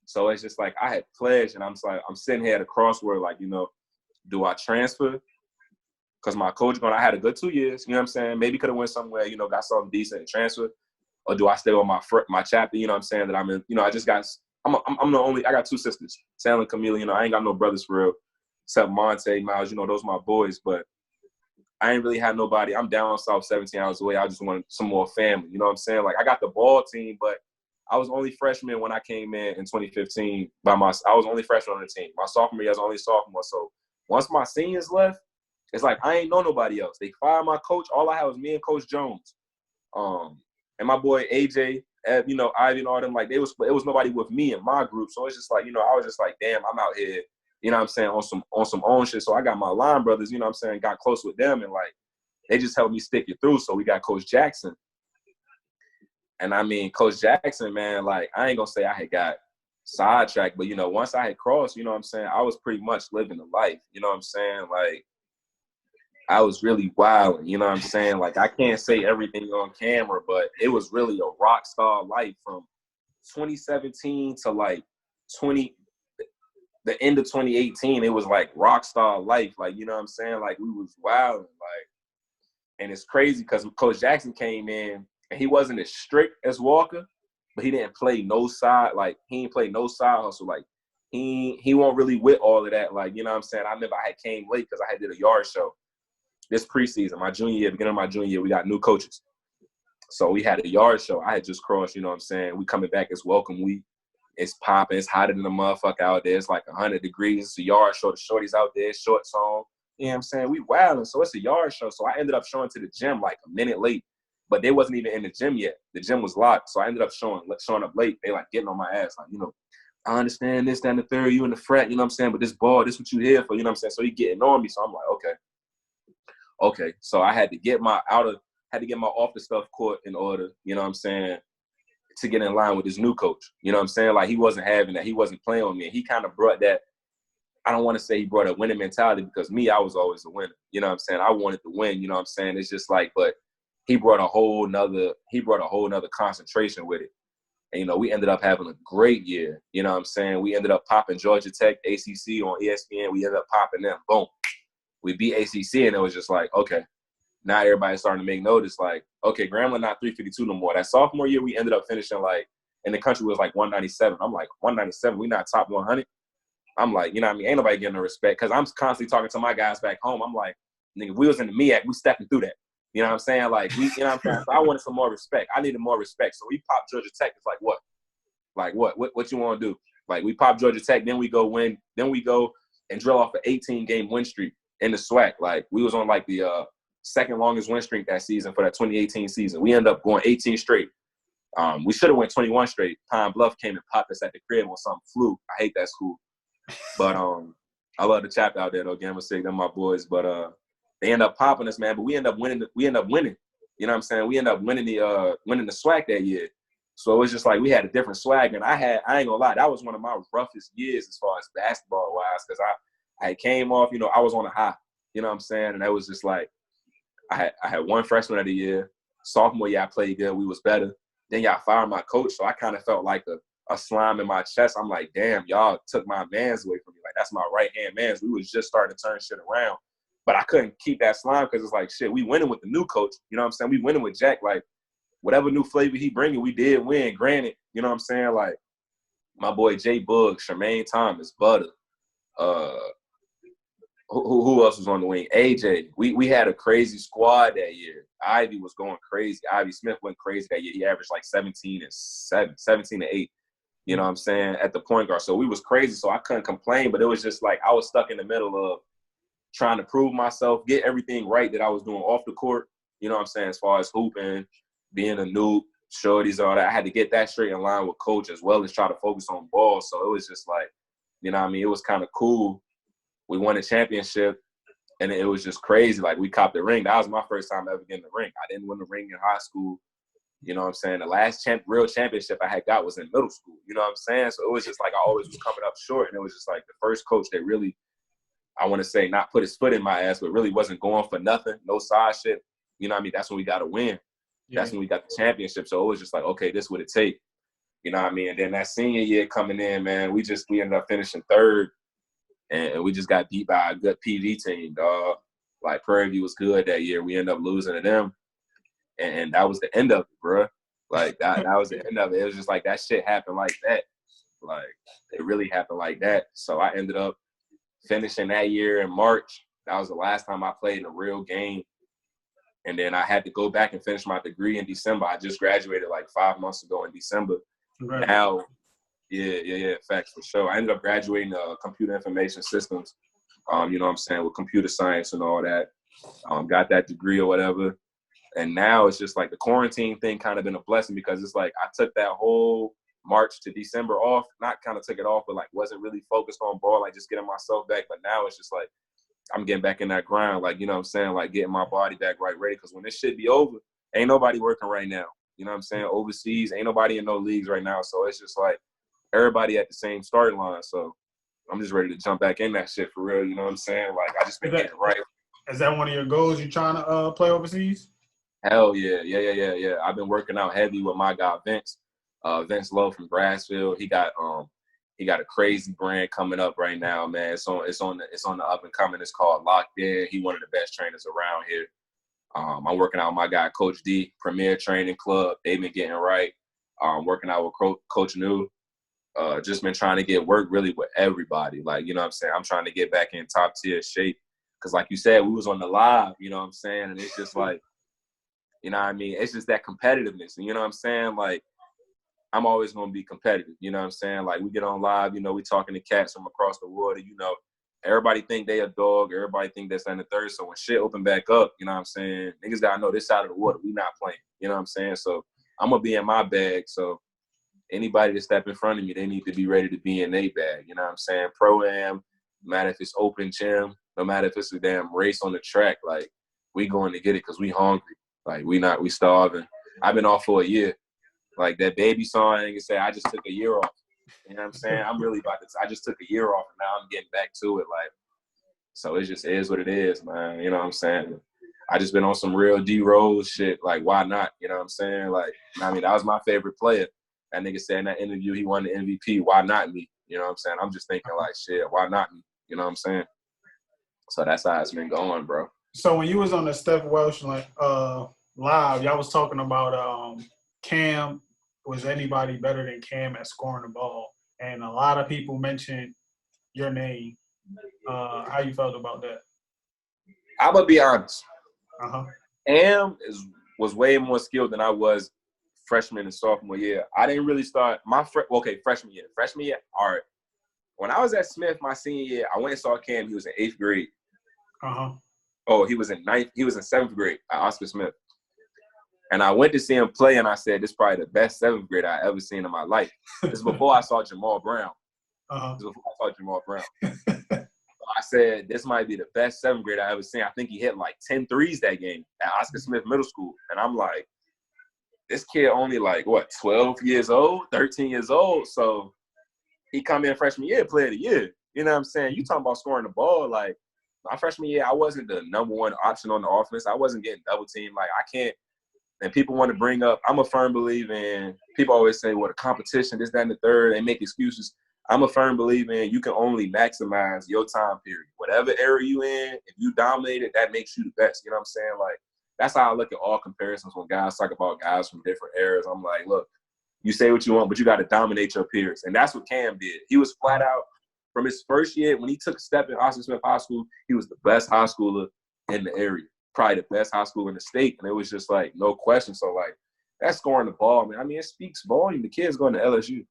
So it's just like I had pledged, and I'm sitting here at a crossword, like, you know, do I transfer? Because my coach I had a good 2 years, you know what I'm saying? Maybe could have went somewhere, you know, got something decent and transfer. Or do I stay on my chapter, you know what I'm saying, that I'm in, you know, I got 2 sisters, Sal and Camila, you know, I ain't got no brothers for real, except Monte, Miles, you know, those are my boys, but I ain't really had nobody. I'm down south 17 hours away. I just wanted some more family, you know what I'm saying? Like, I got the ball team, but I was only freshman when I came in 2015 I was only freshman on the team. My sophomore year, I was only sophomore. So once my seniors left, it's like I ain't know nobody else. They fired my coach. All I had was me and Coach Jones. And my boy AJ, you know, Ivy and all them, like, it was nobody with me in my group. So it's just like, you know, I was just like, damn, I'm out here, you know what I'm saying, on some own shit. So I got my line brothers, you know what I'm saying, got close with them, and like they just helped me stick it through. So we got Coach Jackson. And I mean, Coach Jackson, man, like, I ain't gonna say I had got sidetracked, but you know, once I had crossed, you know what I'm saying, I was pretty much living the life. You know what I'm saying? Like, I was really wilding, you know what I'm saying? Like, I can't say everything on camera, but it was really a rock star life from 2017 to like the end of 2018. It was like rock star life. Like, you know what I'm saying? Like, we was wilding. Like, And it's crazy because Coach Jackson came in and he wasn't as strict as Walker, but he didn't play no side. Like, he didn't play no side hustle. Like, he won't really with all of that. Like, you know what I'm saying? I remember I had came late because I had did a yard show this preseason. My junior year, beginning of my junior year, we got new coaches. So we had a yard show. I had just crossed, you know what I'm saying? We coming back. It's welcome week. It's popping. It's hotter than a motherfucker out there. It's like 100 degrees. It's a yard show. The shorties out there, shorts on. You know what I'm saying? We wilding. So it's a yard show. So I ended up showing to the gym like a minute late. But they wasn't even in the gym yet. The gym was locked. So I ended up showing up late. They like getting on my ass. Like, you know, I understand this, that, and the third. You in the frat, you know what I'm saying? But this ball, this what you here for, you know what I'm saying? So he getting on me. So I'm like, okay. So I had to get my off the stuff court in order, you know what I'm saying, to get in line with his new coach. You know what I'm saying? Like, he wasn't having that. He wasn't playing with me. And he kind of brought that. I don't want to say he brought a winning mentality because me, I was always a winner. You know what I'm saying? I wanted to win, you know what I'm saying? It's just like, but he brought a whole nother concentration with it. And, you know, we ended up having a great year. You know what I'm saying? We ended up popping Georgia Tech, ACC on ESPN. We ended up popping them. Boom. We beat ACC, and it was just like, okay. Now everybody's starting to make notice, like, okay, Grambling not 352 no more. That sophomore year, we ended up finishing, like, and the country was, like, 197. I'm like, 197? We not top 100? I'm like, you know what I mean? Ain't nobody getting no respect because I'm constantly talking to my guys back home. I'm like, nigga, if we was in the MEAC, we stepping through that. You know what I'm saying? Like, you know what I'm saying? So I wanted some more respect. I needed more respect. So we popped Georgia Tech. It's like, what? Like, what you want to do? Like, we popped Georgia Tech, then we go win. Then we go and drill off an 18-game win streak in the SWAC. Like, we was on, like, the second longest win streak that season for that 2018 season. We ended up going 18 straight. We should have went 21 straight. Pine Bluff came and popped us at the crib on something fluke. I hate that school. But I love the chapter out there though, Gamma Sig, them my boys. But they end up popping us, man. But we end up winning. You know what I'm saying? We end up winning the SWAC that year. So it was just like we had a different swag. And I ain't gonna lie, that was one of my roughest years as far as basketball wise, because I came off, you know, I was on a high. You know what I'm saying? And that was just like I had one freshman of the year. Sophomore year I played good. We was better. Then y'all fired my coach, so I kind of felt like a slime in my chest. I'm like, damn, y'all took my mans away from me. Like, that's my right-hand mans. We was just starting to turn shit around. But I couldn't keep that slime because it's like, shit, we winning with the new coach. You know what I'm saying? We winning with Jack. Like, whatever new flavor he bringing, we did win. Granted, you know what I'm saying? Like, my boy Jay Bugg, Charmaine Thomas, Butter, who else was on the wing? AJ. We had a crazy squad that year. Ivy was going crazy. Ivy Smith went crazy that year. He averaged like 17 and 8. You know what I'm saying, at the point guard. So we was crazy, so I couldn't complain, but it was just like I was stuck in the middle of trying to prove myself, get everything right that I was doing off the court, you know what I'm saying, as far as hooping, being a noob, shorties, all that. I had to get that straight in line with coach as well as try to focus on ball. So it was just like, you know what I mean, it was kind of cool. We won a championship, and it was just crazy. Like, we copped the ring. That was my first time ever getting the ring. I didn't win the ring in high school. You know what I'm saying? The last real championship I had got was in middle school. You know what I'm saying? So it was just like I always was coming up short. And it was just like the first coach that really, I want to say, not put his foot in my ass, but really wasn't going for nothing, no side shit. You know what I mean? That's when we got to win. Yeah. That's when we got the championship. So it was just like, okay, this would it take. You know what I mean? And then that senior year coming in, man, we ended up finishing third. And we just got beat by a good PV team, dog. Like, Prairie View was good that year. We ended up losing to them. And that was the end of it, bro. Like, that was the end of it. It was just like that shit happened like that. Like, it really happened like that. So I ended up finishing that year in March. That was the last time I played in a real game. And then I had to go back and finish my degree in December. I just graduated like 5 months ago in December. Right. Now, yeah, facts for sure. I ended up graduating computer information systems, you know what I'm saying, with computer science and all that. Got that degree or whatever. And now it's just like the quarantine thing kind of been a blessing because it's like I took that whole March to December off, not kind of took it off, but like wasn't really focused on ball, like just getting myself back. But now it's just like I'm getting back in that grind, like, you know what I'm saying, like getting my body back right ready. Because when this shit be over, ain't nobody working right now. You know what I'm saying? Overseas, ain't nobody in no leagues right now. So it's just like everybody at the same starting line. So I'm just ready to jump back in that shit for real. You know what I'm saying? Like, I just been getting it right. Is that one of your goals? You trying to play overseas? Hell yeah. I've been working out heavy with my guy Vince Lowe from Grassfield. He got a crazy brand coming up right now, man. It's on the up and coming. It's called Locked In. He one of the best trainers around here. I'm working out with my guy, Coach D, Premier Training Club. They've been getting right. Working out with Coach New. Just been trying to get work really with everybody. Like, you know what I'm saying? I'm trying to get back in top tier shape. Because like you said, we was on the live, you know what I'm saying? And it's just like, you know what I mean? It's just that competitiveness. And you know what I'm saying? Like, I'm always going to be competitive. You know what I'm saying? Like, we get on live, you know, we talking to cats from across the water, you know. Everybody think they a dog. Everybody think that's in the third. So when shit open back up, you know what I'm saying? Niggas got to know this side of the water, we not playing. You know what I'm saying? So I'm going to be in my bag. So anybody that step in front of me, they need to be ready to be in their bag. You know what I'm saying? Pro-am, no matter if it's open gym, no matter if it's a damn race on the track, like, we going to get it because we hungry. Like, we starving. I've been off for a year. Like that Baby song, nigga say, I just took a year off. You know what I'm saying? I'm really about to, I just took a year off and now I'm getting back to it. Like, so it just is what it is, man. You know what I'm saying? I just been on some real D-Rose shit. Like, why not? You know what I'm saying? Like, I mean, that was my favorite player. That nigga said in that interview he won the MVP. Why not me? You know what I'm saying? I'm just thinking like, shit, why not me? You know what I'm saying? So that's how it's been going, bro. So when you was on the Steph Welsh live, y'all was talking about Cam. Was anybody better than Cam at scoring the ball? And a lot of people mentioned your name. How you felt about that? I'm gonna be honest. Cam was way more skilled than I was freshman and sophomore year. I didn't really start my freshman year. Freshman year, all right. When I was at Smith my senior year, I went and saw Cam. He was in 8th grade. Oh, he was in 9th. He was in 7th grade at Oscar Smith. And I went to see him play, and I said, this is probably the best 7th grade I ever seen in my life. This is before I saw Jamal Brown. This is before I saw Jamal Brown. I said, this might be the best 7th grade I ever seen. I think he hit like 10 threes that game at Oscar Smith Middle School. And I'm like, this kid only like, 12 years old, 13 years old. So he come in freshman year, player of the year. You know what I'm saying? You talking about scoring the ball. Like, my freshman year, I wasn't the number one option on the offense. I wasn't getting double teamed. Like, I can't. And people want to bring up, I'm a firm believer in, people always say, the competition, this, that, and the third. They make excuses. I'm a firm believer in you can only maximize your time period. Whatever era you in, if you dominate it, that makes you the best. You know what I'm saying? Like, that's how I look at all comparisons when guys talk about guys from different eras. I'm like, look, you say what you want, but you got to dominate your peers. And that's what Cam did. He was flat out, from his first year, when he took a step in Oscar Smith High School, he was the best high schooler in the area. Probably the best high school in the state. And it was just like, no question. So, like, that's scoring the ball, man. I mean, it speaks volume. The kid's going to LSU.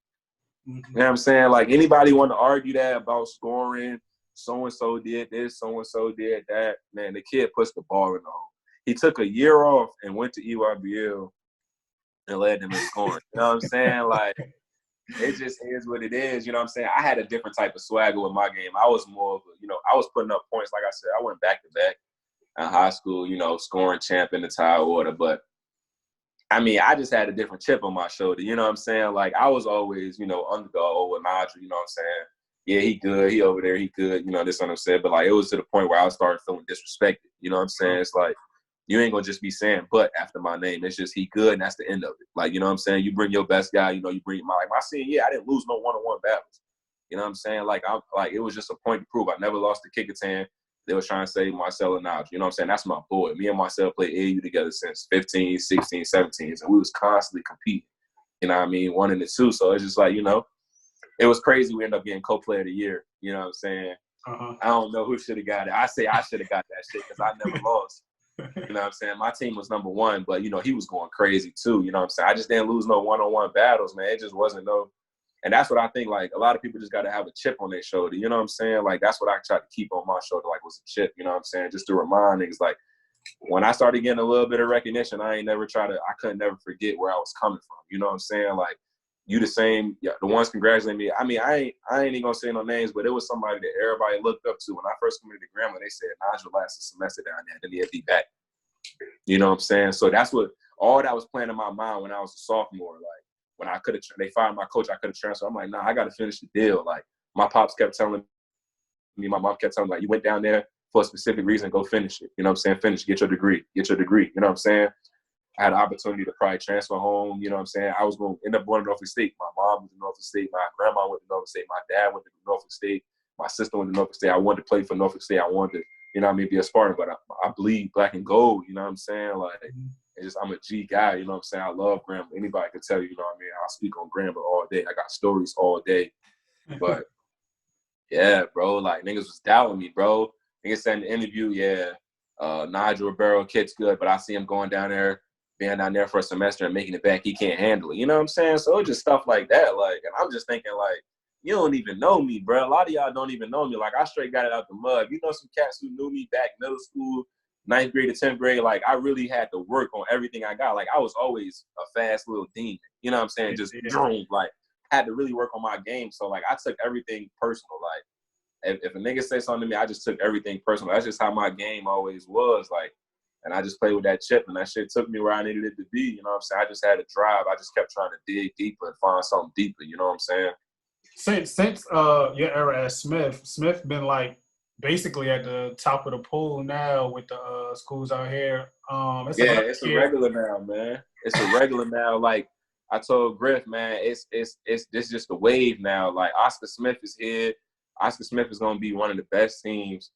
You know what I'm saying? Like, anybody want to argue that about scoring, so-and-so did this, so-and-so did that. Man, the kid puts the ball in the hole. He took a year off and went to EYBL and led them in scoring. You know what I'm saying? Like, it just is what it is. You know what I'm saying? I had a different type of swagger with my game. I was more of a, I was putting up points. Like I said, I went back-to-back in high school, scoring champ in the tie order. But, I mean, I just had a different chip on my shoulder. You know what I'm saying? Like, I was always, underdog with Nigel. You know what I'm saying? Yeah, he good. He over there. He good. This what I'm saying. But, like, it was to the point where I started feeling disrespected. You know what I'm saying? It's like, you ain't going to just be saying but after my name. It's just he good, and that's the end of it. Like, you know what I'm saying? You bring your best guy. You bring my senior year, I didn't lose no one-on-one battles. You know what I'm saying? Like, it was just a point to prove. I never lost to Kickertan. They was trying to say Marcel and Nigel. You know what I'm saying? That's my boy. Me and Marcel played AAU together since 15, 16, 17. And we was constantly competing. You know what I mean? 1 and 2. So it's just like, it was crazy. We ended up getting co-player of the year. You know what I'm saying? I don't know who should have got it. I say I should have got that shit because I never lost. You know what I'm saying? My team was number 1, but, he was going crazy too. You know what I'm saying? I just didn't lose no one-on-one battles, man. It just wasn't no – and that's what I think, like, a lot of people just got to have a chip on their shoulder. You know what I'm saying? Like, that's what I try to keep on my shoulder, like, was a chip. You know what I'm saying? Just to remind niggas, like, when I started getting a little bit of recognition, I couldn't never forget where I was coming from. You know what I'm saying? Like, you the same, the ones congratulating me. I mean, I ain't even going to say no names, but it was somebody that everybody looked up to. When I first came to the Grambling, they said, Nigel lasted a semester down there, then he'll be back. You know what I'm saying? So that's what, all that was playing in my mind when I was a sophomore, like, when I could have, they fired my coach, I could have transferred. I'm like, nah, I got to finish the deal. Like, my pops kept telling me, my mom kept telling me, like, you went down there for a specific reason, go finish it. You know what I'm saying? Finish, get your degree. You know what I'm saying? I had an opportunity to probably transfer home. You know what I'm saying? I was going to end up going to Norfolk State. My mom went to Norfolk State. My grandma went to Norfolk State. My dad went to Norfolk State. My sister went to Norfolk State. I wanted to play for Norfolk State. I wanted to, be a Spartan, but I bleed black and gold, you know what I'm saying? Like, it's just, I'm a G guy, you know what I'm saying? I love Grambling. Anybody can tell you, you know what I mean? I'll speak on Grambling all day. I got stories all day. But, yeah, bro, like, niggas was doubting me, bro. Niggas said in the interview, Nigel Ribeiro, kid's good, but I see him going down there, being down there for a semester and making it back. He can't handle it. You know what I'm saying? So it's just stuff like that. Like, and I'm just thinking, like, you don't even know me, bro. A lot of y'all don't even know me. Like, I straight got it out the mud. You know some cats who knew me back middle school, 9th grade to 10th grade. Like, I really had to work on everything I got. Like, I was always a fast little demon. You know what I'm saying? Just, like, had to really work on my game. So, like, I took everything personal. Like, if a nigga say something to me, I just took everything personal. That's just how my game always was. Like, and I just played with that chip, and that shit took me where I needed it to be. You know what I'm saying? I just had to drive. I just kept trying to dig deeper and find something deeper. You know what I'm saying? Since your era at Smith been like basically at the top of the pool now with the schools out here. It's a regular now, man. It's a regular now. Like I told Griff, man, it's this just a wave now. Like Oscar Smith is here. Oscar Smith is gonna be one of the best teams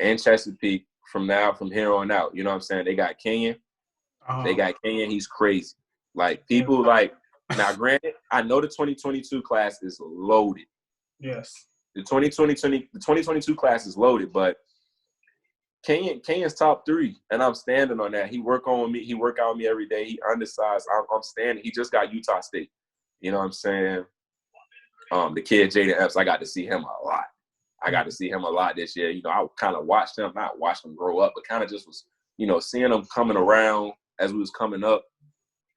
in Chesapeake from here on out. You know what I'm saying? They got Kenyon. They got Kenyon. He's crazy. Like people like. Now, granted, I know the 2022 class is loaded. Yes. The 2022 class is loaded, but Kenyon's top 3, and I'm standing on that. He work out with me every day. He undersized. I'm standing. He just got Utah State. You know what I'm saying? The kid Jaden Epps, I got to see him a lot. I got to see him a lot this year. You know, I kind of watched him, not watched him grow up, but kind of just was, you know, seeing him coming around as we was coming up.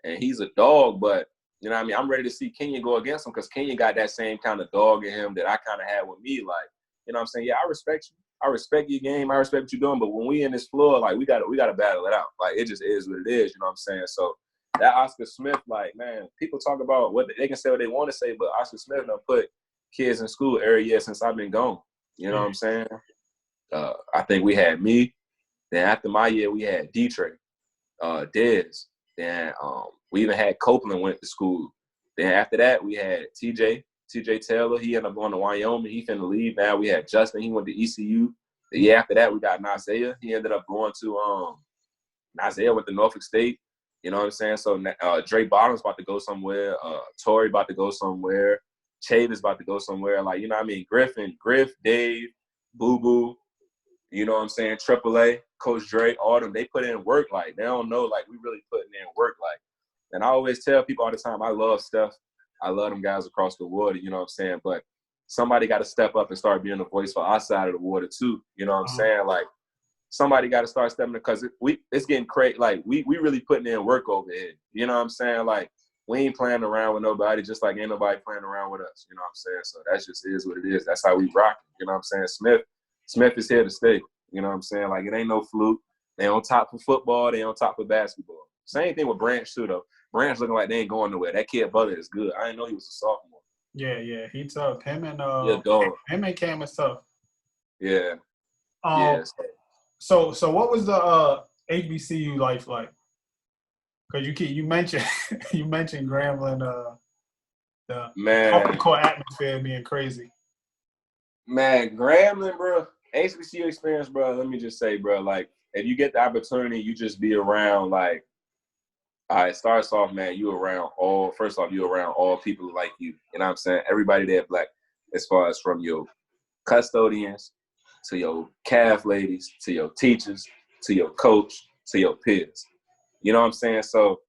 And he's a dog, but you know what I mean? I'm ready to see Kenyon go against him because Kenyon got that same kind of dog in him that I kind of had with me. Like, you know what I'm saying? Yeah, I respect you. I respect your game. I respect what you're doing. But when we in this floor, like, we gotta battle it out. Like, it just is what it is. You know what I'm saying? So that Oscar Smith, like, man, people talk about what they can say what they want to say, but Oscar Smith done put kids in school every year since I've been gone. You know what I'm saying? I think we had me. Then after my year, we had D-Trey, Dez. Then we even had Copeland went to school. Then after that, we had TJ Taylor. He ended up going to Wyoming. He finna leave now. We had Justin. He went to ECU. The year after that, we got Nasaya. He ended up going to Nasaya went to Norfolk State. You know what I'm saying? So Dre Bottom's about to go somewhere. Torrey about to go somewhere. Chavis about to go somewhere. Like, you know what I mean? Griff, Dave, Boo Boo. You know what I'm saying? AAA, Coach Dre, all them, they put in work. Like, they don't know, like, we really putting in work. Like, and I always tell people all the time, I love Steph. I love them guys across the water, you know what I'm saying? But somebody got to step up and start being the voice for our side of the water, too. You know what I'm saying? Like, somebody got to start stepping because it's getting crazy. Like, we really putting in work over here. You know what I'm saying? Like, we ain't playing around with nobody, just like ain't nobody playing around with us. You know what I'm saying? So that just is what it is. That's how we rock. You know what I'm saying? Smith is here to stay. You know what I'm saying? Like, it ain't no fluke. They on top of football. They on top of basketball. Same thing with Branch, too, though. Branch looking like they ain't going nowhere. That kid Butler is good. I didn't know he was a sophomore. Yeah, he tough. Him and Cam is tough. Yeah. So what was the HBCU life like? Because you mentioned Grambling, the court atmosphere being crazy. Man, Grambling, bro. HBCU experience, bro. Let me just say, bro. Like, if you get the opportunity, you just be around. Like, all right, starts off, man. You around all people like you. You know what I'm saying? Everybody there black, as far as from your custodians to your calf ladies to your teachers to your coach to your peers. You know what I'm saying? So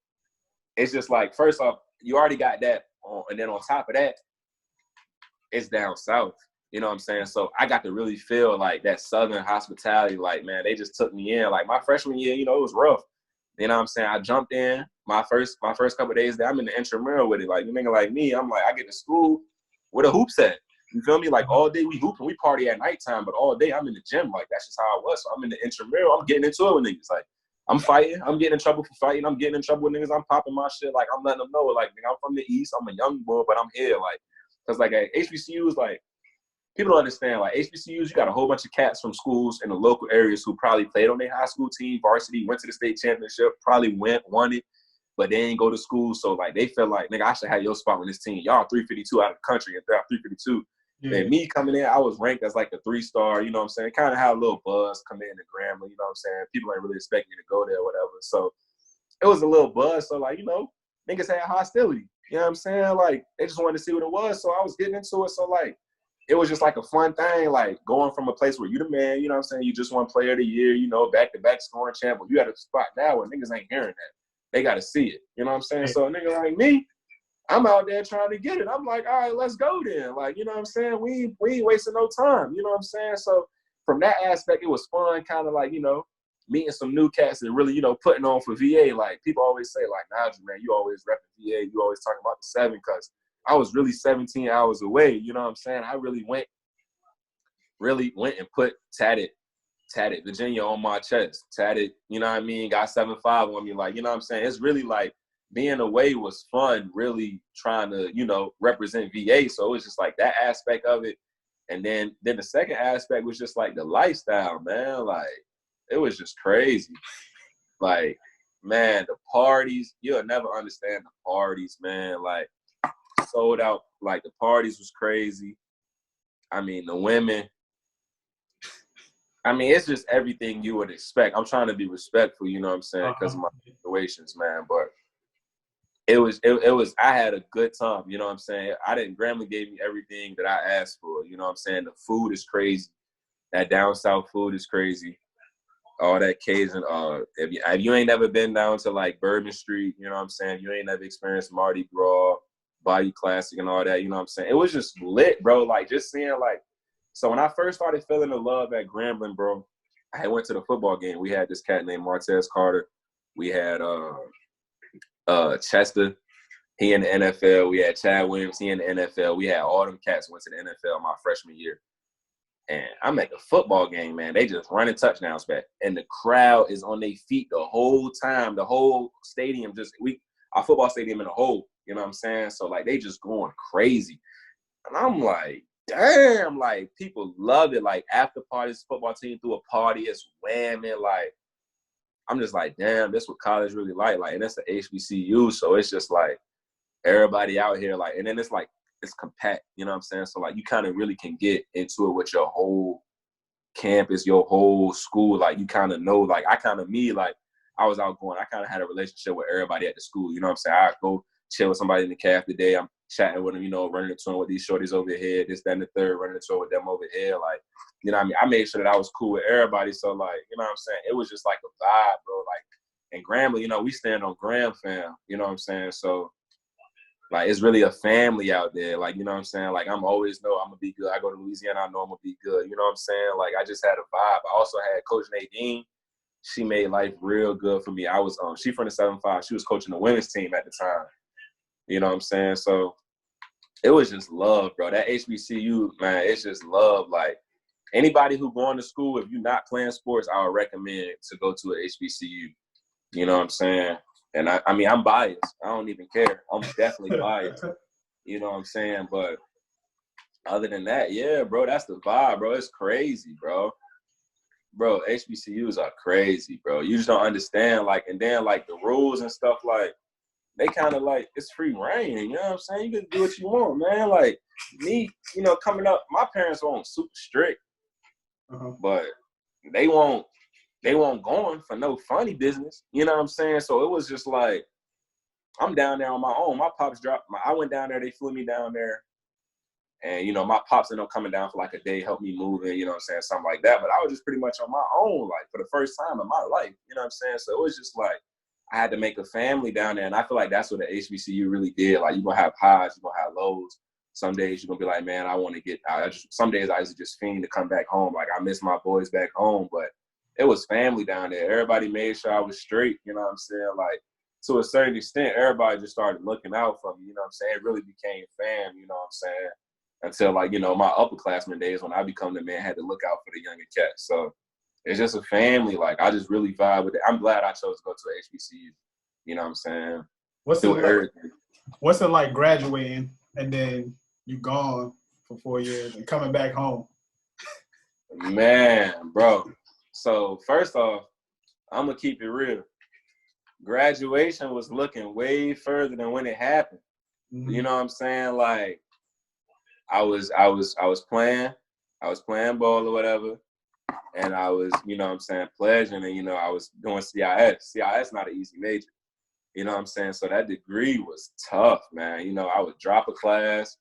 it's just like, first off, you already got that, and then on top of that, it's down south. You know what I'm saying? So I got to really feel like that Southern hospitality. Like, man, they just took me in. Like, my freshman year, you know, it was rough. You know what I'm saying? I jumped in my first couple of days there. I'm in the intramural with it. Like, you nigga like me, I'm like, I get to school with a hoop set. You feel me? Like, all day we hoop and we party at nighttime, but all day I'm in the gym. Like, that's just how I was. So I'm in the intramural. I'm getting into it with niggas. Like, I'm fighting. I'm getting in trouble for fighting. I'm getting in trouble with niggas. I'm popping my shit. Like, I'm letting them know, like, nigga, I'm from the East. I'm a young boy, but I'm here. Like, because, like, at HBCUs, like, people don't understand. Like, HBCUs, you got a whole bunch of cats from schools in the local areas who probably played on their high school team, varsity, went to the state championship, probably won it, but they ain't go to school. So, like, they feel like, nigga, I should have your spot on this team. Y'all 352 out of the country and they're 352. Yeah. And me coming in, I was ranked as like a 3-star, you know what I'm saying? Kind of had a little buzz come in to Grambling, you know what I'm saying? People ain't really expecting me to go there or whatever. So it was a little buzz. So, like, you know, niggas had hostility. You know what I'm saying? Like, they just wanted to see what it was. So I was getting into it. So, like, it was just like a fun thing, like going from a place where you the man, you know what I'm saying? You just won player of the year, you know, back-to-back scoring champ. But you at a spot now where niggas ain't hearing that. They got to see it. You know what I'm saying? So a nigga like me, I'm out there trying to get it. I'm like, all right, let's go then. Like, you know what I'm saying? We ain't wasting no time. You know what I'm saying? So from that aspect, it was fun, kind of like, you know, meeting some new cats and really, you know, putting on for VA. Like, people always say, like, Nigel, man, you always repping VA. You always talking about the 7 because I was really 17 hours away. You know what I'm saying? I really went and put tatted Virginia on my chest. Tatted, you know what I mean? Got 7'5" on me. Like, you know what I'm saying? It's really like, being away was fun, really trying to, you know, represent VA. So it was just like that aspect of it. And then the second aspect was just like the lifestyle, man. Like, it was just crazy. Like, man, the parties, you'll never understand the parties, man. Like, sold out. Like, the parties was crazy. I mean, the women. I mean, it's just everything you would expect. I'm trying to be respectful, you know what I'm saying, because of my situations, man. But it was I had a good time, you know what I'm saying? Grambling gave me everything that I asked for, you know what I'm saying? The food is crazy. That down south food is crazy. All that Cajun, if you ain't never been down to like Bourbon Street, you know what I'm saying? You ain't never experienced Mardi Gras, Bayou Classic and all that, you know what I'm saying? It was just lit, bro. Like, just seeing like, so when I first started feeling the love at Grambling, bro, I went to the football game. We had this cat named Martez Carter. We had Chester, he in the NFL. We had Chad Williams, he in the NFL. We had all them cats went to the NFL my freshman year. And I'm at the football game, man. They just running touchdowns back. And the crowd is on their feet the whole time. The whole stadium our football stadium in a hole, you know what I'm saying? So, like, they just going crazy. And I'm like, damn, like, people love it. Like, after parties, football team threw a party, it's whamming, like, I'm just like, damn, that's what college really like. Like, and that's the HBCU, so it's just like everybody out here, like, and then it's like, it's compact, you know what I'm saying? So, like, you kind of really can get into it with your whole campus, your whole school. Like, you kind of know, like, I was outgoing. I kind of had a relationship with everybody at the school, you know what I'm saying? I go chill with somebody in the caf today. I'm chatting with them, you know, running the tour with these shorties over here, this, that, and the third, running the tour with them over here. Like, you know what I mean? I made sure that I was cool with everybody. So, like, you know what I'm saying? It was just like a vibe, bro. Like, and Grambling, you know, we stand on Gram fam, you know what I'm saying? So, like, it's really a family out there. Like, you know what I'm saying? Like, I'm always know I'm going to be good. I go to Louisiana, I know I'm going to be good. You know what I'm saying? Like, I just had a vibe. I also had Coach Nadine. She made life real good for me. I was, she from the 7-5. She was coaching the women's team at the time. You know what I'm saying? So, it was just love, bro. That HBCU, man, it's just love. Like, anybody who going to school, if you're not playing sports, I would recommend to go to an HBCU. You know what I'm saying? And I mean, I'm biased. I don't even care. I'm definitely biased. You know what I'm saying? But other than that, yeah, bro, that's the vibe, bro. It's crazy, bro. Bro, HBCUs are crazy, bro. You just don't understand, like, and then, like, the rules and stuff, like, they kind of, like, it's free reign, you know what I'm saying? You can do what you want, man. Like, me, you know, coming up, my parents weren't super strict, but they won't going for no funny business. You know what I'm saying? So it was just like, I'm down there on my own. My pops I went down there, they flew me down there. And, you know, my pops ended up coming down for like a day, help me move in, you know what I'm saying, something like that. But I was just pretty much on my own, like, for the first time in my life, you know what I'm saying? So it was just like, I had to make a family down there. And I feel like that's what the HBCU really did. Like, you're going to have highs, you're going to have lows. Some days you're going to be like, man, I want to get out. Some days I used to just fiend to come back home. Like, I miss my boys back home. But it was family down there. Everybody made sure I was straight, you know what I'm saying? Like, to a certain extent, everybody just started looking out for me, you know what I'm saying? It really became fam, you know what I'm saying? Until, like, you know, my upperclassmen days when I become the man, I had to look out for the younger cats. So it's just a family. Like, I just really vibe with it. I'm glad I chose to go to HBCU. You know what I'm saying? What's it like graduating and then you gone for 4 years and coming back home? Man, bro. So first off, I'm going to keep it real. Graduation was looking way further than when it happened. Mm-hmm. You know what I'm saying? Like, I was playing ball or whatever, and I was, you know what I'm saying, pledging, and, you know, I was doing CIS. CIS not an easy major. You know what I'm saying? So that degree was tough, man. You know, I would drop a class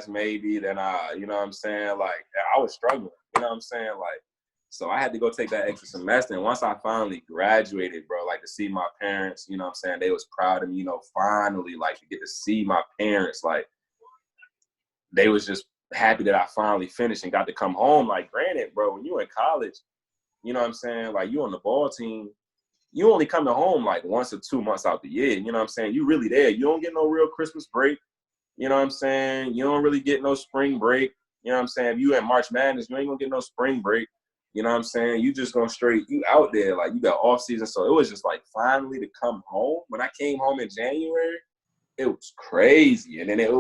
maybe, then you know what I'm saying? Like, I was struggling, you know what I'm saying? Like, so I had to go take that extra semester. And once I finally graduated, bro, like, to see my parents, you know what I'm saying? They was proud of me, you know, finally, like, to get to see my parents, like, they was just happy that I finally finished and got to come home. Like, granted, bro, when you in college, you know what I'm saying? Like, you on the ball team, you only coming home like once or 2 months out the year. You know what I'm saying? You really there. You don't get no real Christmas break. You know what I'm saying? You don't really get no spring break. You know what I'm saying? If you in March Madness, you ain't gonna get no spring break. You know what I'm saying? You just gonna you out there, like, you got off season. So it was just like, finally to come home. When I came home in January, it was crazy. And then it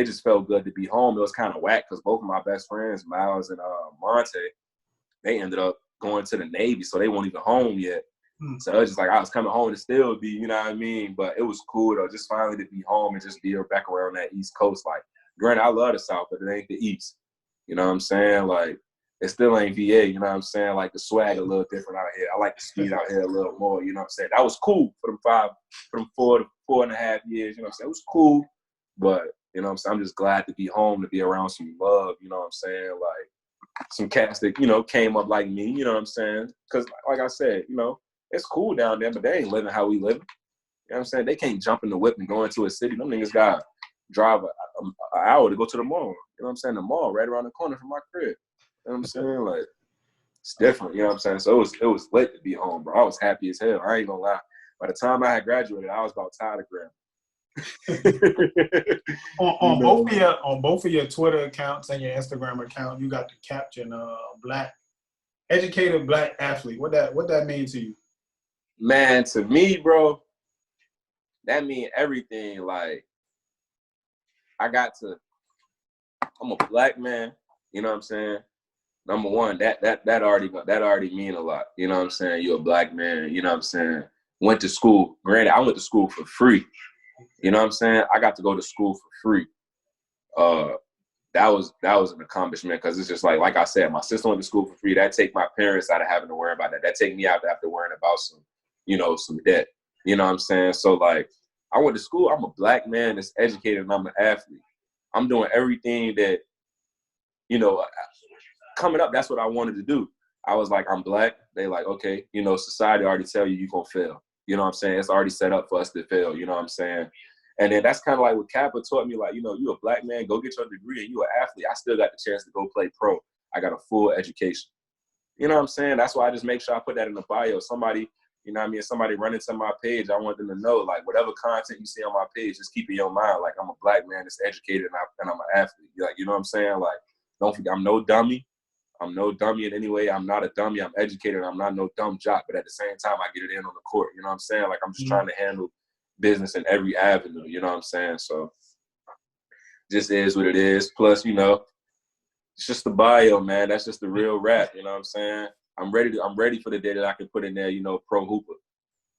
just felt good to be home. It was kind of whack because both of my best friends, Miles and Monte, they ended up going to the Navy, so they weren't even home yet. So it was just like, I was coming home to still be, you know what I mean? But it was cool, though, just finally to be home and just be back around that East Coast. Like, granted, I love the South, but it ain't the East. You know what I'm saying? Like, it still ain't VA, you know what I'm saying? Like, the swag a little different out here. I like the speed out here a little more, you know what I'm saying? That was cool for them 4.5 years, you know what I'm saying? It was cool, but, you know what I'm saying? I'm just glad to be home, to be around some love, you know what I'm saying? Like, some cats that, you know, came up like me, you know what I'm saying? Because, like I said, you know, it's cool down there, but they ain't living how we live. You know what I'm saying? They can't jump in the whip and go into a city. Them niggas got to drive an hour to go to the mall. You know what I'm saying? The mall right around the corner from my crib. You know what I'm saying? Like, it's different. You know what I'm saying? So it was lit to be home, bro. I was happy as hell. I ain't gonna lie. By the time I had graduated, I was about tired of grammar. on both of your Twitter accounts and your Instagram account, you got the caption educated black athlete. What that mean to you? Man, to me, bro, that mean everything. Like, I'm a black man, you know what I'm saying? Number one, that already mean a lot. You know what I'm saying? You're a black man, you know what I'm saying? Went to school. Granted, I went to school for free. You know what I'm saying? I got to go to school for free. That was an accomplishment, because it's just like I said, my sister went to school for free. That take my parents out of having to worry about that. That take me out after worrying about some debt. You know what I'm saying? So, like, I went to school. I'm a black man that's educated, and I'm an athlete. I'm doing everything that, you know, coming up, that's what I wanted to do. I was like, I'm black. They like, okay, you know, society already tell you're going to fail. You know what I'm saying? It's already set up for us to fail. You know what I'm saying? And then that's kind of like what Kappa taught me, like, you know, you a black man, go get your degree, and you an athlete. I still got the chance to go play pro. I got a full education. You know what I'm saying? That's why I just make sure I put that in the bio. Somebody, you know what I mean, somebody running to my page, I want them to know, like, whatever content you see on my page, just keep it in your mind. Like, I'm a black man that's educated, and I'm an athlete. Like, you know what I'm saying? Like, don't forget, I'm no dummy. I'm no dummy in any way. I'm not a dummy. I'm educated. I'm not no dumb jock. But at the same time, I get it in on the court. You know what I'm saying? Like, I'm just trying to handle business in every avenue. You know what I'm saying? So, just is what it is. Plus, you know, it's just the bio, man. That's just the real rap. You know what I'm saying? I'm ready for the day that I can put in there, you know, pro hooper.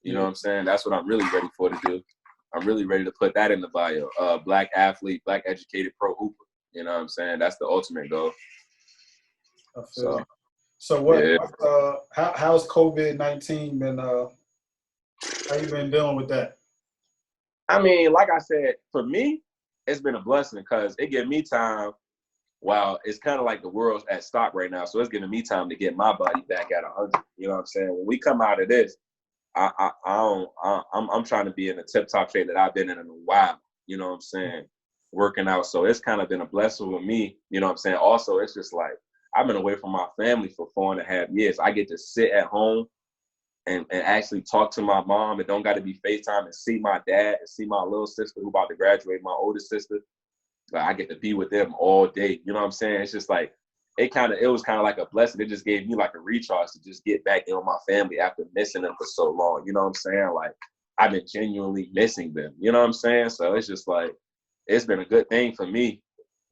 You know what I'm saying? That's what I'm really ready for to do. I'm really ready to put that in the bio. Black athlete, black educated pro hooper. You know what I'm saying? That's the ultimate goal. So what? Yeah. How's COVID-19 been? How you been dealing with that? I mean, like I said, for me, it's been a blessing because it gave me time. While it's kind of like the world's at stop right now, so it's giving me time to get my body back at 100. You know what I'm saying? When we come out of this, I'm trying to be in the tip-top shape that I've been in a while. You know what I'm saying? Working out, so it's kind of been a blessing with me. You know what I'm saying? Also, it's just like I've been away from my family for 4.5 years. I get to sit at home and actually talk to my mom. It don't got to be FaceTime, and see my dad and see my little sister who about to graduate, my older sister. Like, I get to be with them all day. You know what I'm saying? It's just like it was kind of like a blessing. It just gave me like a recharge to just get back in with my family after missing them for so long. You know what I'm saying? Like, I've been genuinely missing them. You know what I'm saying? So it's just like it's been a good thing for me.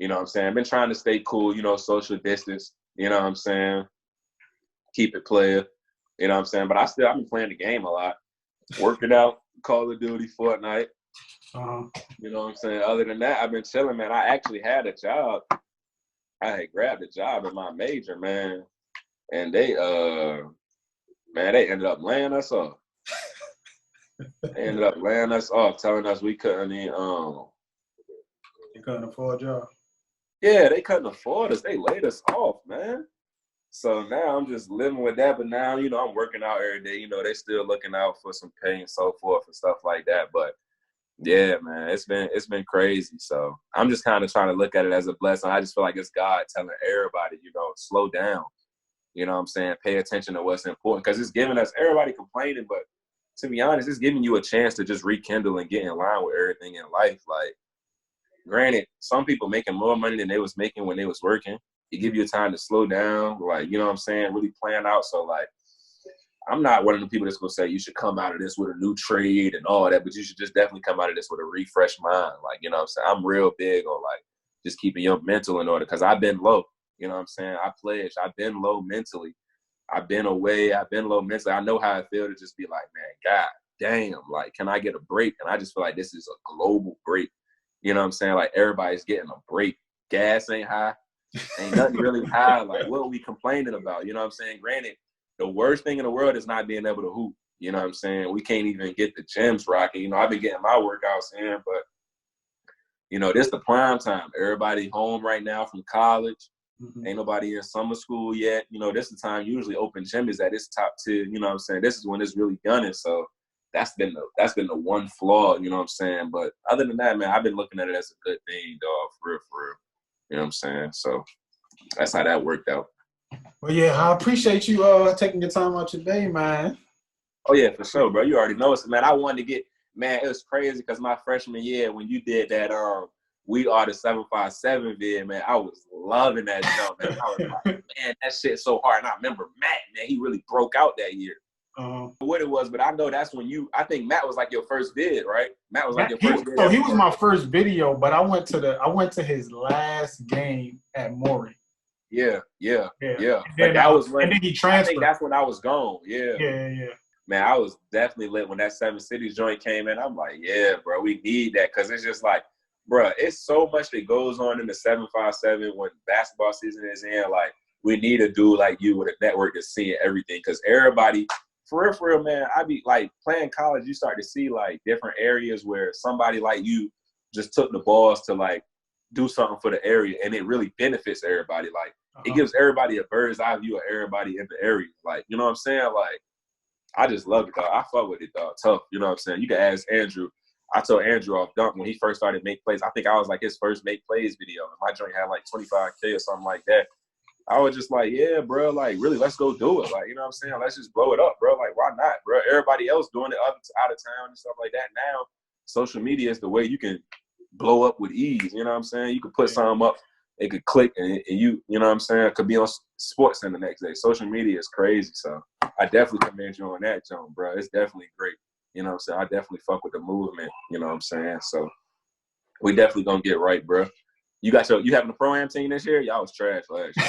You know what I'm saying? I've been trying to stay cool, you know, social distance, you know what I'm saying? Keep it player, you know what I'm saying? But I've been playing the game a lot, working out, Call of Duty, Fortnite, You know what I'm saying? Other than that, I've been chilling, man. I actually had a job. I had grabbed a job in my major, man. And they ended up laying us off. They ended up laying us off, telling us we couldn't even They couldn't afford y'all. Yeah, they couldn't afford us. They laid us off, man. So now I'm just living with that. But now, you know, I'm working out every day. You know, they still looking out for some pay and so forth and stuff like that. But yeah, man, it's been crazy. So I'm just kind of trying to look at it as a blessing. I just feel like it's God telling everybody, you know, slow down. You know what I'm saying? Pay attention to what's important. Because it's giving us, everybody complaining, but to be honest, it's giving you a chance to just rekindle and get in line with everything in life. Like, granted, some people making more money than they was making when they was working. It give you a time to slow down, like, you know what I'm saying, really plan out. So, like, I'm not one of the people that's going to say you should come out of this with a new trade and all that, but you should just definitely come out of this with a refreshed mind. Like, you know what I'm saying? I'm real big on, like, just keeping your mental in order because I've been low. You know what I'm saying? I pledged. I've been low mentally. I've been away. I've been low mentally. I know how I feel to just be like, man, God damn, like, can I get a break? And I just feel like this is a global break. You know what I'm saying? Like, everybody's getting a break. Gas ain't high. Ain't nothing really high. Like, what are we complaining about? You know what I'm saying? Granted, the worst thing in the world is not being able to hoop. You know what I'm saying? We can't even get the gyms rocking. You know, I've been getting my workouts in, but, you know, this the prime time. Everybody home right now from college. Ain't nobody in summer school yet. You know, this is the time usually open gym is at its top tier. You know what I'm saying? This is when it's really gunning. So that's been the one flaw, you know what I'm saying? But other than that, man, I've been looking at it as a good thing, dog, for real, for real. You know what I'm saying? So that's how that worked out. Well, yeah, I appreciate you taking your time out your day, man. Oh, yeah, for sure, bro. You already know it. Man, I wanted to get – man, it was crazy because my freshman year when you did that We Are the 757 vid, man, I was loving that jump, man. I was like, man, that shit's so hard. And I remember Matt, man, he really broke out that year. What it was, but I know that's when I think Matt was like your first vid, right? Matt was like your first vid. So he was my first video, but I went to his last game at Maury. Yeah. And then, that was when, and then he transferred. I think that's when I was gone. Yeah. Man, I was definitely lit when that Seven Cities joint came in. I'm like, yeah, bro, we need that because it's just like, bro, it's so much that goes on in the 757 when basketball season is in. Like, we need a dude like you with a network that's seeing everything because everybody, for real, man, I be like playing college, you start to see like different areas where somebody like you just took the balls to like do something for the area and it really benefits everybody. Like, it gives everybody a bird's eye view of everybody in the area. Like, you know what I'm saying? Like, I just love it, dog. I fuck with it, dog. Tough, you know what I'm saying? You can ask Andrew. I told Andrew off Dunk when he first started Make Plays. I think I was like his first Make Plays video. My joint had like 25K or something like that. I was just like, yeah, bro, like, really, let's go do it. Like, you know what I'm saying? Let's just blow it up, bro. Like, why not, bro? Everybody else doing it out of town and stuff like that. Now, social media is the way you can blow up with ease. You know what I'm saying? You could put something up, it could click, and you know what I'm saying? It could be on Sports Center the next day. Social media is crazy. So I definitely commend you on that, John, bro. It's definitely great. You know what I'm saying? I definitely fuck with the movement. You know what I'm saying? So we definitely gonna get right, bro. You having a pro-am team this year? Y'all was trash last year.